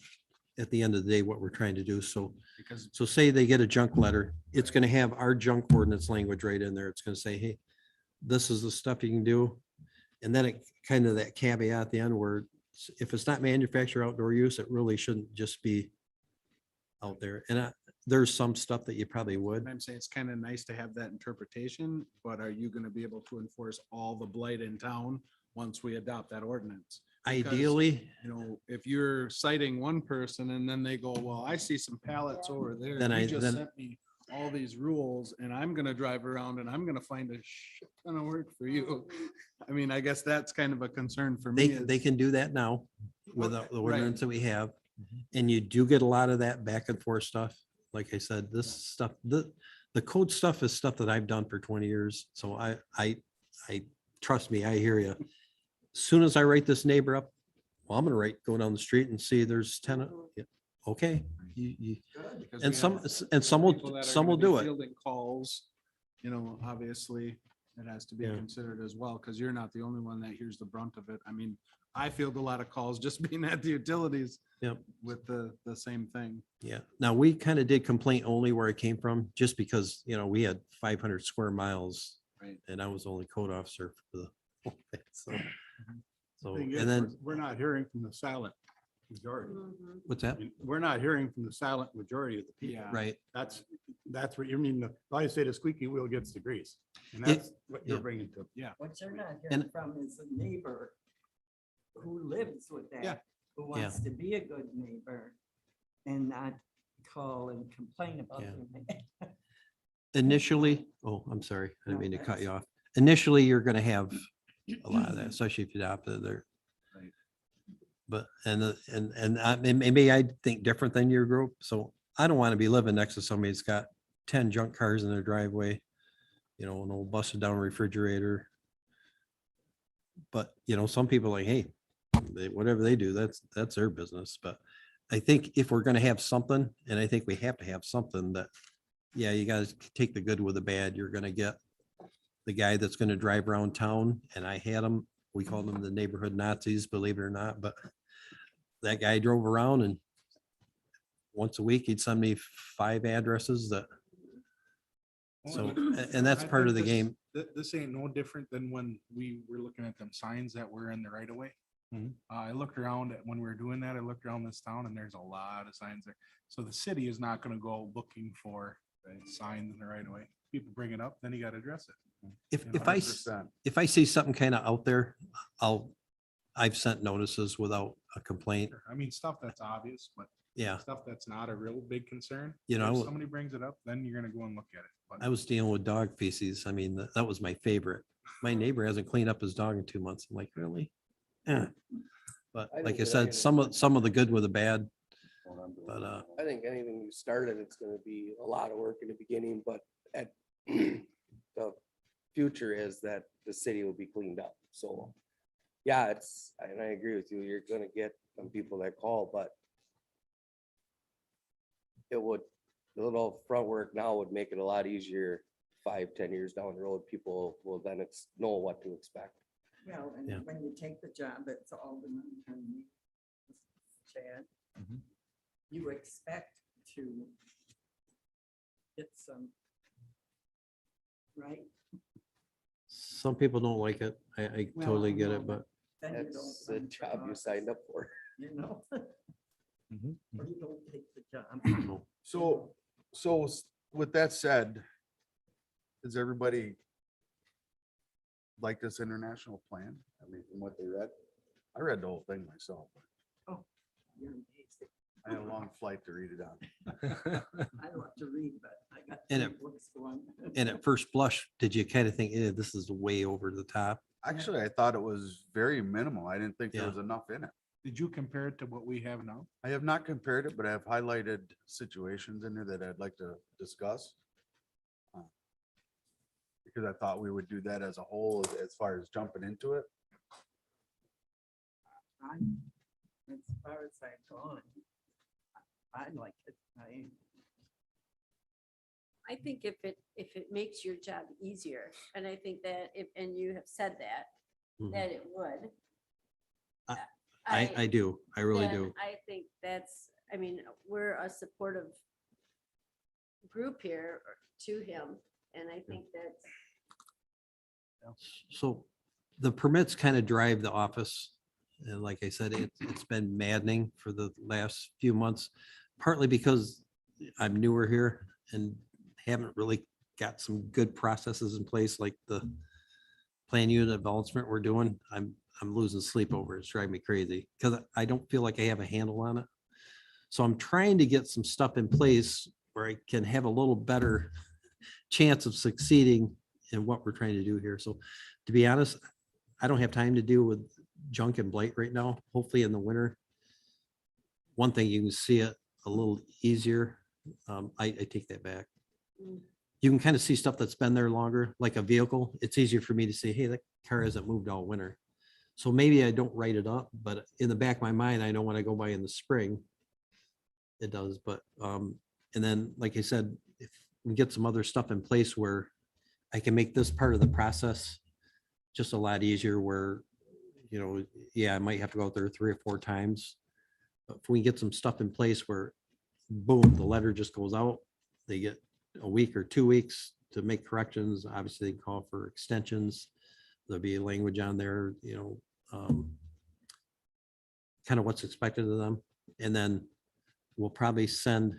at the end of the day, what we're trying to do. So, Because so say they get a junk letter, it's gonna have our junk ordinance language right in there. It's gonna say, hey, this is the stuff you can do. And then it kind of that caveat at the end where if it's not manufactured outdoor use, it really shouldn't just be out there. And there's some stuff that you probably would. I'm saying it's kind of nice to have that interpretation, but are you gonna be able to enforce all the blight in town once we adopt that ordinance? Because, Ideally, if you're citing one person and then they go, well, I see some pallets over there. Then You I- just then- sent me all these rules and I'm gonna drive around and I'm gonna find a shit ton of work for you. I mean, I guess that's kind of a concern for me. they is- can do that now with Okay, the right. ordinance that we have. And you do get a lot of that back and forth stuff. Like I said, this stuff, the code stuff is stuff that I've done for 20 years. So I trust me, I hear you. Soon as I write this neighbor up, well, I'm gonna go down the street and see there's 10. Yeah, okay. because And we some, have and some people will, that are some gonna will be do it. Fielding calls, obviously it has to be Yeah. considered as well, because you're not the only one that hears the brunt of it. I mean, I field a lot of calls just being at the utilities. Yep. With the same thing. Yeah. Now, we kind of did complaint only where it came from, just because, we had 500 square miles. Right. And I was only code officer for the whole thing. So, Mm-hmm. so, Thing is, and then, we're not hearing from the silent Majority. Mhm. What's I that? mean, we're not hearing from the silent majority of the people. Yeah. Right. That's what you mean. I say the squeaky wheel gets the grease. And It- that's what you're yeah. bringing to. What you're not And- hearing from is a neighbor who lives with Yeah. that, who wants to be a good neighbor and not call and complain about Yeah. their neighbor. Initially, oh, I'm sorry, I didn't No, mean to cut that's- you off. Initially, you're gonna have a lot of that, especially if you adopt it there. Right. But, maybe I think different than your group, so I don't want to be living next to somebody that's got 10 junk cars in their driveway. You know, an old busted down refrigerator. But, some people are like, hey, whatever they do, that's their business, but I think if we're gonna have something, and I think we have to have something that, yeah, you guys take the good with the bad, you're gonna get the guy that's gonna drive around town, and I had him, we called them the neighborhood Nazis, believe it or not, but that guy drove around and once a week, he'd send me 5 addresses that, so, and that's I part of the think game. This ain't no different than when we were looking at them signs that were in the right of way. Mhm. I looked around when we were doing that, I looked around this town and there's a lot of signs there. So the city is not gonna go looking for signs in the right of way. People bring it up, then you gotta address it. If, Yeah, if I, 100%. if I see something kind of out there, I've sent notices without a complaint. I mean, stuff that's obvious, but Yeah, stuff that's not a real big concern. You know, if somebody brings it up, then you're gonna go and look at it. But I was dealing with dog feces. I mean, that was my favorite. My neighbor hasn't cleaned up his dog in 2 months. I'm like, really? Yeah. But I like I think that said, anything- some of the good with the bad, but, I think anything you started, it's gonna be a lot of work in the beginning, but at the future is that the city will be cleaned up, so. Yeah, and I agree with you, you're gonna get some people that call, but the little front work now would make it a lot easier 5-10 years down the road, people will then know what to expect. Well, Yeah. and when you take the job, it's all the money. Chad, Mhm. you expect to get some, right? some people don't like it. I Well, totally I get know, it, but Then you That's don't the run for job you office, signed up for. You know, Mhm. or you don't take the job. no. So with that said, does everybody like this international plan? I mean, from what they read, I read the whole thing myself. You're amazing. I had a long flight to read it on. I love to read, but I got And 3 books going. And at first blush, did you kind of think, eh, this is way over the top? Actually, I thought it was very minimal. I didn't think there Yeah. was enough in it. did you compare it to what we have now? I have not compared it, but I've highlighted situations in there that I'd like to discuss. Because I thought we would do that as a whole, as far as jumping into it. As far as I've gone, I like it. I think if it makes your job easier, and I think that if, and you have said that, Mhm. that it would. I do. I really then do. I think that's, I mean, we're a supportive group here to him, and I think that's. So the permits kind of drive the office. And like I said, it's been maddening for the last few months, partly because I'm newer here and haven't really got some good processes in place, like the plan unit development we're doing. I'm losing sleep over it. It's driving me crazy because I don't feel like I have a handle on it. So I'm trying to get some stuff in place where I can have a little better chance of succeeding in what we're trying to do here. So to be honest, I don't have time to deal with junk and blight right now. Hopefully in the winter, one thing you can see it a little easier. I take that back. Mm. You can kind of see stuff that's been there longer, like a vehicle. It's easier for me to say, hey, that car hasn't moved all winter. So maybe I don't write it up, but in the back of my mind, I know when I go by in the spring, it does. But, and then, like I said, if we get some other stuff in place where I can make this part of the process just a lot easier where, yeah, I might have to go out there 3 or 4 times. But if we get some stuff in place where, boom, the letter just goes out, they get a week or 2 weeks to make corrections. Obviously, they can call for extensions. There'll be language on there, kind of what's expected of them. And then we'll probably send,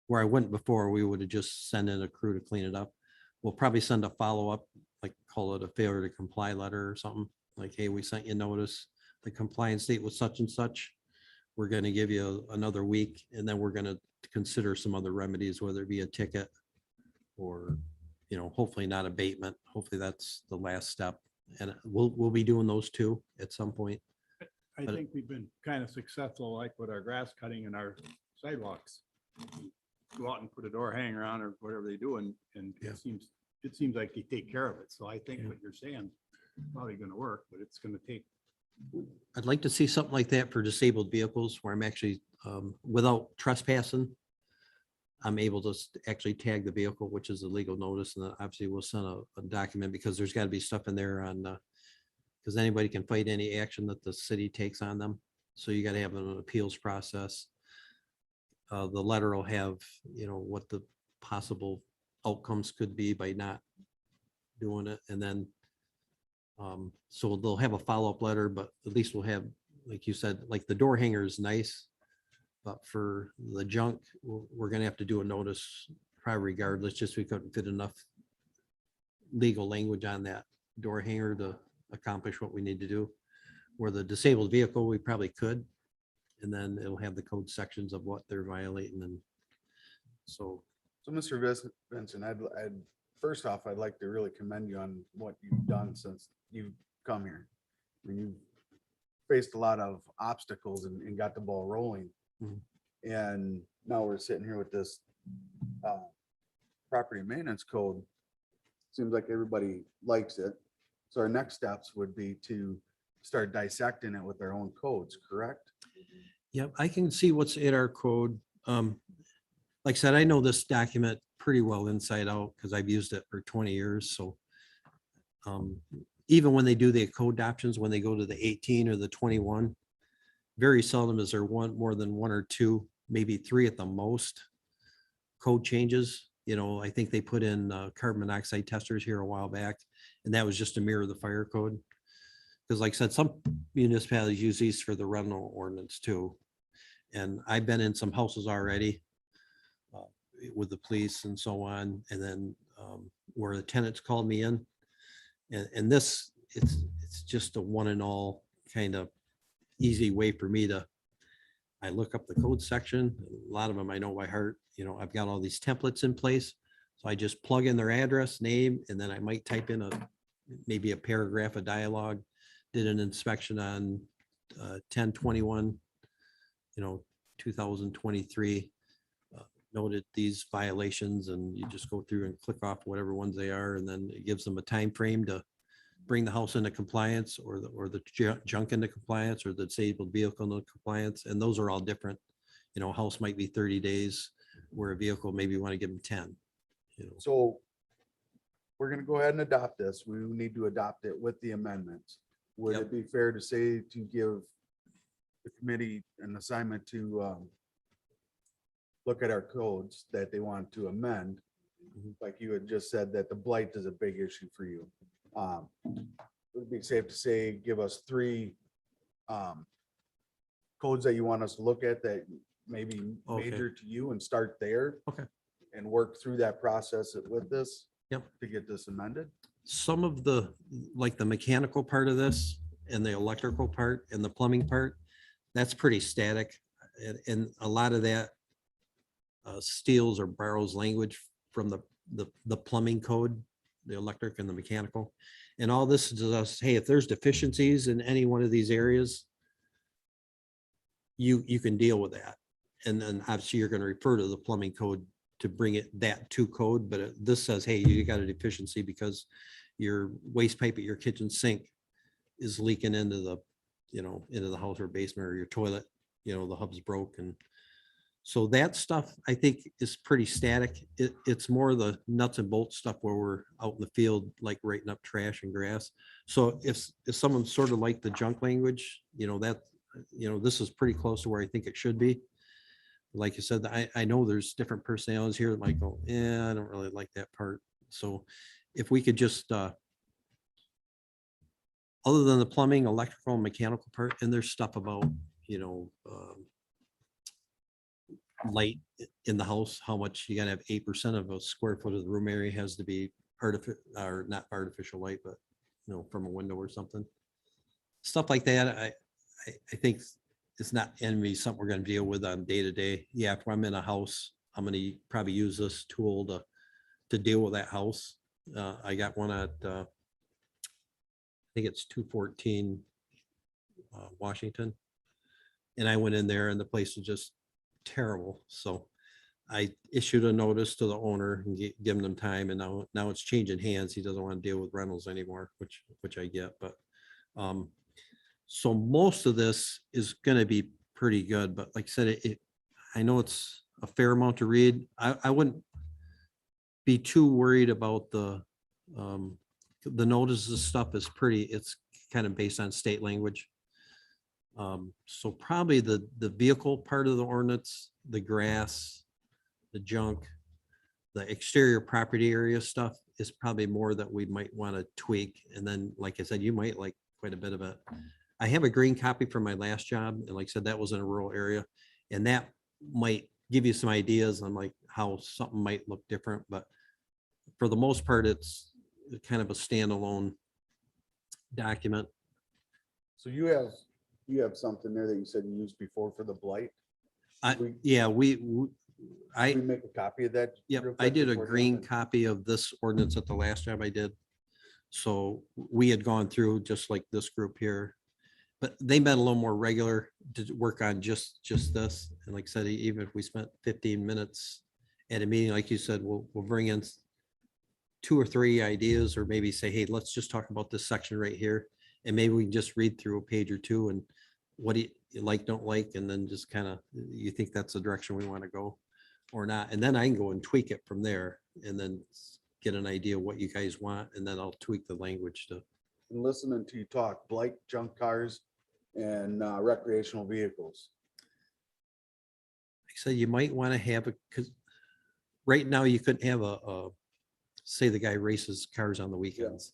where I went before, we would have just sent in a crew to clean it up. We'll probably send a follow-up, like call it a failure to comply letter or something, like, hey, we sent you notice, the compliance date was such and such. We're going to give you another week, and then we're going to consider some other remedies, whether it be a ticket or, you know, hopefully not abatement. Hopefully that's the last step. And we'll be doing those two at some point. I But- think we've been kind of successful, like with our grass cutting and our sidewalks. Go out and put a door hanger on or whatever they do, and Yeah. it seems like they take care of it. So I think what you're saying is probably gonna work, but it's gonna take. I'd like to see something like that for disabled vehicles where I'm actually, without trespassing, I'm able to actually tag the vehicle, which is a legal notice, and then obviously we'll send a document, because there's got to be stuff in there on, because anybody can fight any action that the city takes on them. So you got to have an appeals process. The letter will have, you know, what the possible outcomes could be by not doing it, and then so they'll have a follow-up letter, but at least we'll have, like you said, like the door hanger is nice. But for the junk, we're gonna have to do a notice probably regardless, just we couldn't fit enough legal language on that door hanger to accomplish what we need to do. Where the disabled vehicle, we probably could. And then it'll have the code sections of what they're violating, and so. So Mr. Vincent, first off, I'd like to really commend you on what you've done since you've come here. I mean, you've faced a lot of obstacles and got the ball rolling. Mhm. And now we're sitting here with this property maintenance code. Seems like everybody likes it. So our next steps would be to start dissecting it with our own codes, correct? Yep, I can see what's in our code. Like I said, I know this document pretty well inside out because I've used it for 20 years, so. Even when they do the code adoptions, when they go to the 18 or the 21, very seldom is there more than one or two, maybe three at the most code changes. You know, I think they put in carbon monoxide testers here a while back, and that was just to mirror the fire code. Because like I said, some municipalities use these for the rental ordinance too. And I've been in some houses already with the police and so on, and then where the tenants called me in. And this, it's just a one and all kind of easy way for me to, I look up the code section. A lot of them I know by heart. You know, I've got all these templates in place. So I just plug in their address, name, and then I might type in maybe a paragraph of dialogue. Did an inspection on 10/21, 2023. Noted these violations, and you just go through and click off whatever ones they are, and then it gives them a time frame to bring the house into compliance, or the junk into compliance, or the disabled vehicle into compliance. And those are all different. You know, a house might be 30 days, where a vehicle, maybe you want to give them 10. So we're gonna go ahead and adopt this. We need to adopt it with the amendments. Would Yep. it be fair to say to give the committee an assignment to look at our codes that they want to amend? Mhm. Like you had just said that the blight is a big issue for you. Would it be safe to say, give us 3 codes that you want us to look at that maybe Okay. major to you, and start there? Okay. And work through that process with this? Yep. To get this amended? Some of the, like the mechanical part of this, and the electrical part, and the plumbing part, that's pretty static. And a lot of that steals or borrows language from the plumbing code, the electric and the mechanical. And all this is us, hey, if there's deficiencies in any one of these areas, you can deal with that. And then obviously you're going to refer to the plumbing code to bring that to code, but this says, hey, you got a deficiency because your waste pipe at your kitchen sink is leaking into the, into the house or basement, or your toilet, the hub's broke. And so that stuff, I think, is pretty static. It's more the nuts and bolts stuff where we're out in the field, like writing up trash and grass. So if someone's sort of like the junk language, this is pretty close to where I think it should be. Like you said, I know there's different personalities here that might go, yeah, I don't really like that part. So if we could just other than the plumbing, electrical, and mechanical part, and there's stuff about, light in the house, how much you gotta have 8% of a square foot of the room area has to be or not artificial light, but, from a window or something. Stuff like that, I think it's not envy, something we're gonna deal with on day to day. Yeah, if I'm in a house, I'm gonna probably use this tool to deal with that house. I got one at, I think it's 214 Washington. And I went in there and the place was just terrible. So I issued a notice to the owner and giving them time, and now it's changing hands. He doesn't want to deal with rentals anymore, which I get, but so most of this is gonna be pretty good, but like I said, I know it's a fair amount to read. I wouldn't be too worried about the notices stuff is it's kind of based on state language. So probably the vehicle part of the ordinance, the grass, the junk, the exterior property area stuff is probably more that we might want to tweak. And then, like I said, you might like quite a bit of it. I have a green copy from my last job, and like I said, that was in a rural area, and that might give you some ideas on like how something might look different, but for the most part, it's kind of a standalone document. So you have something there that you said you used before for the blight. Yeah, we Can we make a copy of that? Yep, real I quick did a before green doing it? copy of this ordinance at the last job I did. So we had gone through just like this group here, but they met a little more regular to work on just this. And like I said, even if we spent 15 minutes at a meeting, like you said, we'll bring in 2 or 3 ideas, or maybe say, hey, let's just talk about this section right here. And maybe we can just read through a page or two and what do you like, don't like, and then just kind of, you think that's the direction we want to go or not. And then I can go and tweak it from there and then get an idea what you guys want. And then I'll tweak the language to. And listening to you talk, blight, junk cars and recreational vehicles. Like I said, you might want to have because right now you couldn't have say the guy races cars on the weekends.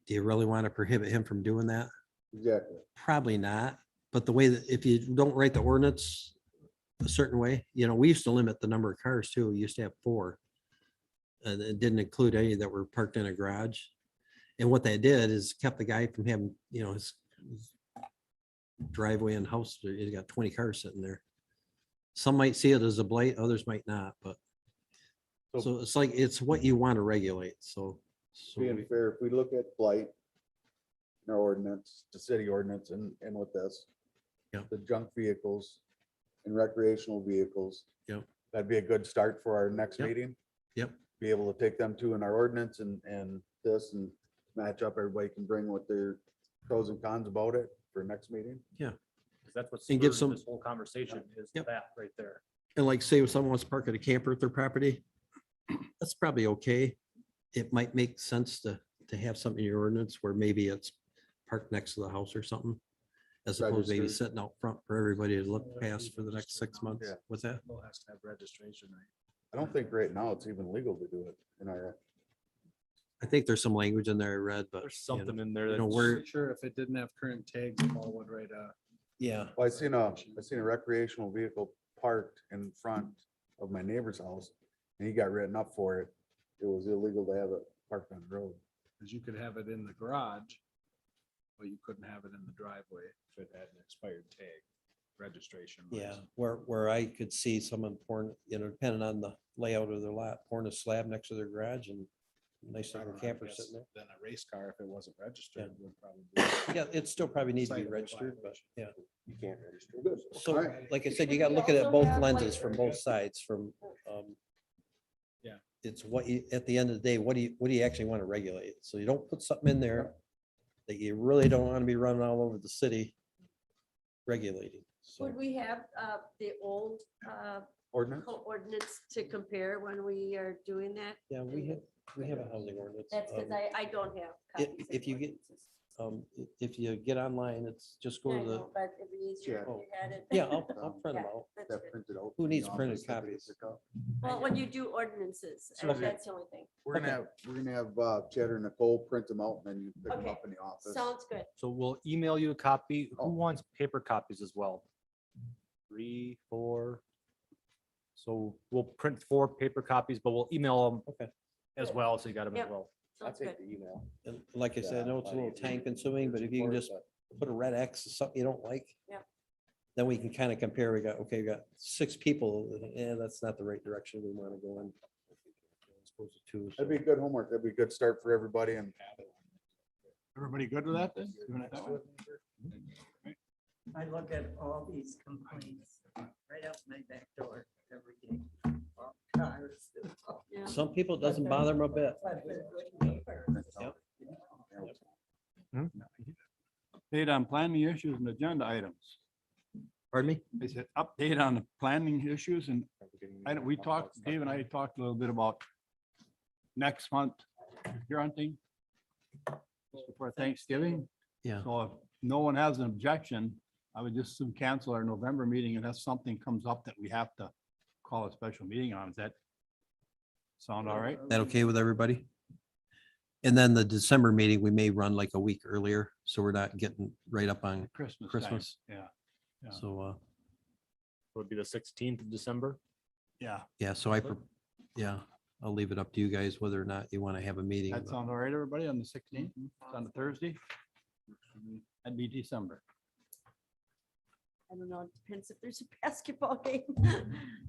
Do you really want to prohibit him from doing that? Exactly. Probably not. But the way that if you don't write the ordinance a certain way, we used to limit the number of cars too. We used to have 4. And it didn't include any that were parked in a garage. And what that did is kept the guy from having, his driveway and house, he's got 20 cars sitting there. Some might see it as a blight, others might not, but so it's like, it's what you want to regulate. So Being fair, if we look at blight in our ordinance, the city ordinance and with this, Yeah. the junk vehicles and recreational vehicles. Yep. That'd be a good start for our next Yep. meeting. Yep. Be able to take them to in our ordinance and this and match up. Everybody can bring what their pros and cons about it for next meeting. 'Cause that's what And give spurred some- this whole conversation is Yep. that right there. And like, say if someone wants to park at a camper at their property, that's probably okay. It might make sense to have something in your ordinance where maybe it's parked next to the house or something. As opposed to maybe Registered. sitting out front for everybody to look past for the next 6 months. Yeah. What's that? Still has to have registration, right? I don't think right now it's even legal to do it in our, I think there's some language in there I read, but. There's something in there you know, that's. we're- Sure, if it didn't have current tags, Paul would write a. Yeah. well, I seen a recreational vehicle parked in front of my neighbor's house and he got written up for it. It was illegal to have it parked on the road. Because you could have it in the garage, but you couldn't have it in the driveway if it had an expired tag, registration. wise. Yeah, where I could see someone pouring, depending on the layout of their lot, pouring a slab next to their garage and nice I little don't know, I camper guess sitting there. Then a race car, if it wasn't registered, would probably. Yeah, it still probably needs to be Site registered, but yeah. You can't register. Good. So, All right. like I said, you gotta look at it both lenses from both sides from, Yeah. it's what you, at the end of the day, what do you actually want to regulate? So you don't put something in there that you really don't want to be running all over the city regulating. So, Would we have the old Ordinance? ordinance to compare when we are doing that? yeah, we have a housing ordinance. That's because I don't have. If- copies of if you get- ordinances. If you get online, it's just I go to the, know, but it'd be easier if Oh. you had it. yeah, I'll print them Yeah, out. that's That good. printed out. Who in the needs printed office that they copies? pick up. Well, when you do ordinances, Susan. that's the only thing. We're gonna have Chad or Nicole print them out and then you pick them Okay. up in the office. Sounds good. So we'll email you a copy. Oh. Who wants paper copies as well? 3, 4. So we'll print 4 paper copies, but we'll email them Okay. as well, so you got them as Yep. well. I'll Sounds good. take the email. And like I said, I know it's a little Yeah, time consuming, but if you can just put a red X, or something you don't like. Yep. Then we can kind of compare. We got, okay, we got 6 people. And that's not the right direction we want to go in. As opposed to 2. so- That'd be good homework. That'd be a good start for everybody and. Everybody good with that then? Doing it that way? I look at all these complaints right out my back door every day. All cars, all- Yeah. Some people it doesn't bother them a bit. but they're good neighbors. Yep. Update on planning issues and agenda items. Pardon me? I said update on the planning issues and we talked, Dave and I talked a little bit about next month, deer hunting. Just before Thanksgiving. Yeah. So if no one has an objection, I would just soon cancel our November meeting unless something comes up that we have to call a special meeting on. Does that sound all right? That okay with everybody? And then the December meeting, we may run like a week earlier, so we're not getting right up on Christmas. time, Christmas. Yeah, Yeah. So, Would be the 16th of December. yeah. yeah, so yeah, I'll leave it up to you guys whether or not you want to have a meeting. That but- sound all right, everybody, on the 16th, on the Thursday? That'd be December. I don't know, it depends if there's a basketball game.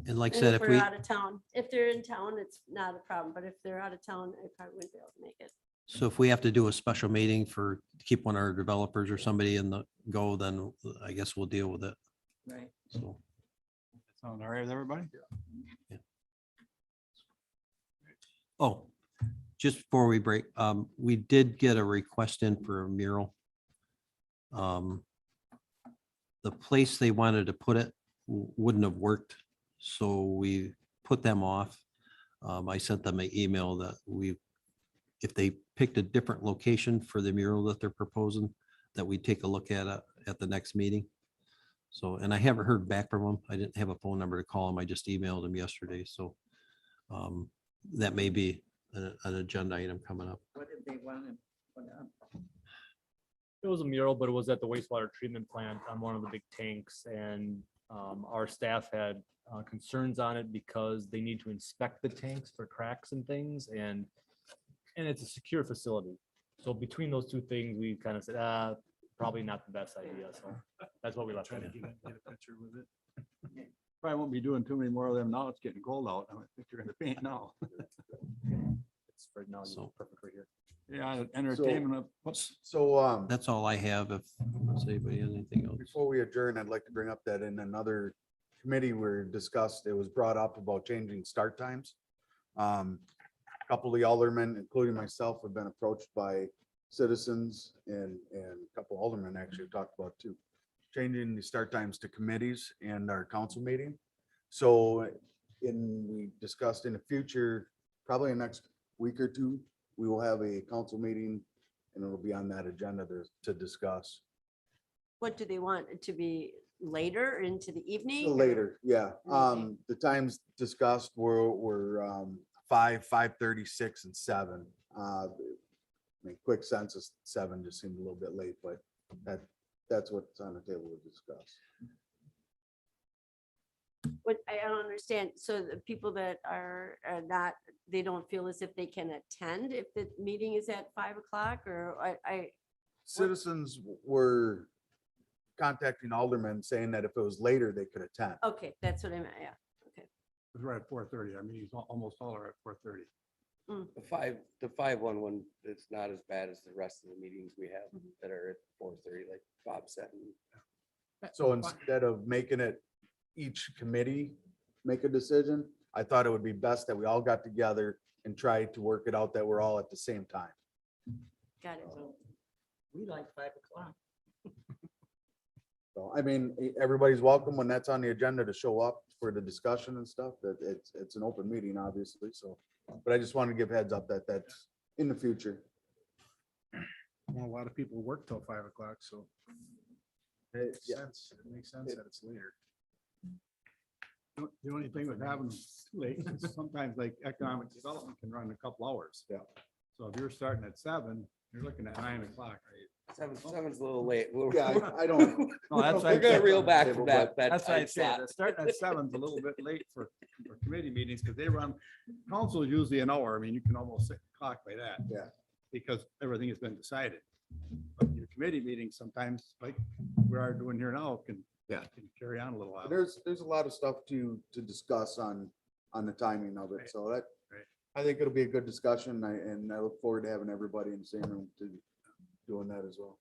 And like I And said, if if we're we, out of town, if they're in town, it's not a problem, but if they're out of town, I probably wouldn't be able to make it. so if we have to do a special meeting for, to keep one of our developers or somebody in the go, then I guess we'll deal with it. Right. So, Sound all right with everybody? oh, just before we break, we did get a request in for a mural. The place they wanted to put it wouldn't have worked, so we put them off. I sent them an email that if they picked a different location for the mural that they're proposing, that we take a look at it at the next meeting. So, and I haven't heard back from them. I didn't have a phone number to call them. I just emailed them yesterday, so that may be an agenda item coming up. What did they want to put up? It was a mural, but it was at the wastewater treatment plant on one of the big tanks, and our staff had concerns on it because they need to inspect the tanks for cracks and things, and it's a secure facility. So between those two things, we kind of said, probably not the best idea, so that's what we left. Try it to at. get a picture with it. Probably won't be doing too many more of them now. It's getting cold out. I think they're gonna paint now. It's right now, it's So- perfect right here. Yeah, entertainment. So, That's all I have. If anybody has anything else. before we adjourn, I'd like to bring up that in another committee we discussed, it was brought up about changing start times. A couple of the aldermen, including myself, have been approached by citizens and a couple aldermen actually talked about too. Changing the start times to committees and our council meeting. So we discussed in the future, probably in the next week or two, we will have a council meeting and it'll be on that agenda to discuss. What do they want it to be later into the evening? or- Later, yeah. Okay. The times discussed were 5:30, 6 and 7. I mean, quick census, 7 just seemed a little bit late, but that's what's on the table to discuss. What, I don't understand. So the people that are not, they don't feel as if they can attend if the meeting is at 5 o'clock or Citizens were contacting aldermen saying that if it was later, they could attend. okay, that's what I meant, yeah. It's right at 4:30. I mean, he's almost all are at 4:30. The 511, it's not as bad as the rest of the meetings we have Mhm. that are at 4:30, like Bob said. So instead of making it each committee make a decision, I thought it would be best that we all got together and tried to work it out that we're all at the same time. Got it. So we like 5 o'clock. So, I mean, everybody's welcome when that's on the agenda to show up for the discussion and stuff, that it's an open meeting, obviously, so. But I just want to give heads up that that's in the future. Well, a lot of people work till 5 o'clock, so Yeah. it makes sense that it's later. The only thing with having them too late, is sometimes like economic development can run a couple hours. Yeah. So if you're starting at 7, you're looking at 9 o'clock, right? Seven's a little late. We'll- Yeah, I don't. No, that's We're gonna reel back from that. That's why I time say slot. that starting at 7 is a little bit late for committee meetings because they run, council is usually an hour. I mean, you can almost 6 o'clock by that. Yeah. Because everything has been decided. But your committee meetings sometimes, like we are doing here now, can carry on a little while. There's a lot of stuff to discuss on the timing of Right. it, so that, Right. I think it'll be a good discussion, and I look forward to having everybody in the same room to doing that as well.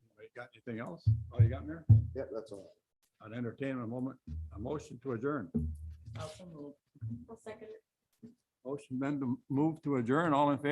Anybody got anything else? All you got in there? Yeah, that's all. I'd entertain a motion to adjourn. Also move. I'll second it. Motion then to move to adjourn. All in favor?